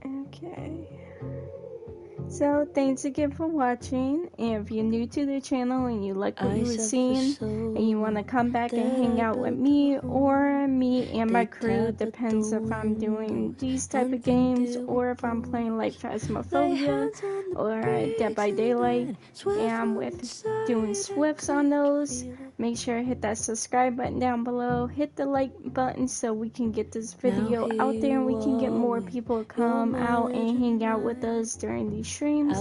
Okay. So, thanks again for watching, and if you're new to the channel and you like what you were seeing, and you want to come back and hang out with me, or me and my crew, depends if I'm doing these type of games, or if I'm playing like Phasmophobia, or Dead by Daylight, and I'm doing Swifts on those. Make sure to hit that subscribe button down below, hit the like button so we can get this video out there and we can get more people to come out and hang out with us during these streams.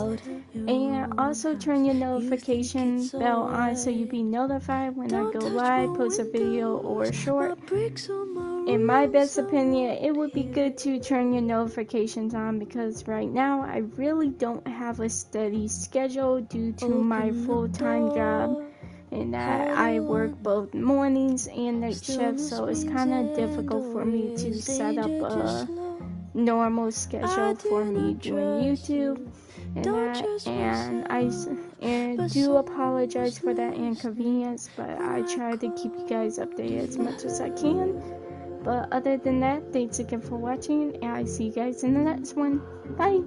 And also turn your notification bell on so you'll be notified when I go live, post a video or a short. In my best opinion, it would be good to turn your notifications on because right now I really don't have a steady schedule due to my full-time job. And that I work both mornings and night shifts, so it's kind of difficult for me to set up a normal schedule for me doing YouTube and I do apologize for that inconvenience, but I try to keep you guys updated as much as I can. But other than that, thanks again for watching, and I see you guys in the next one. Bye!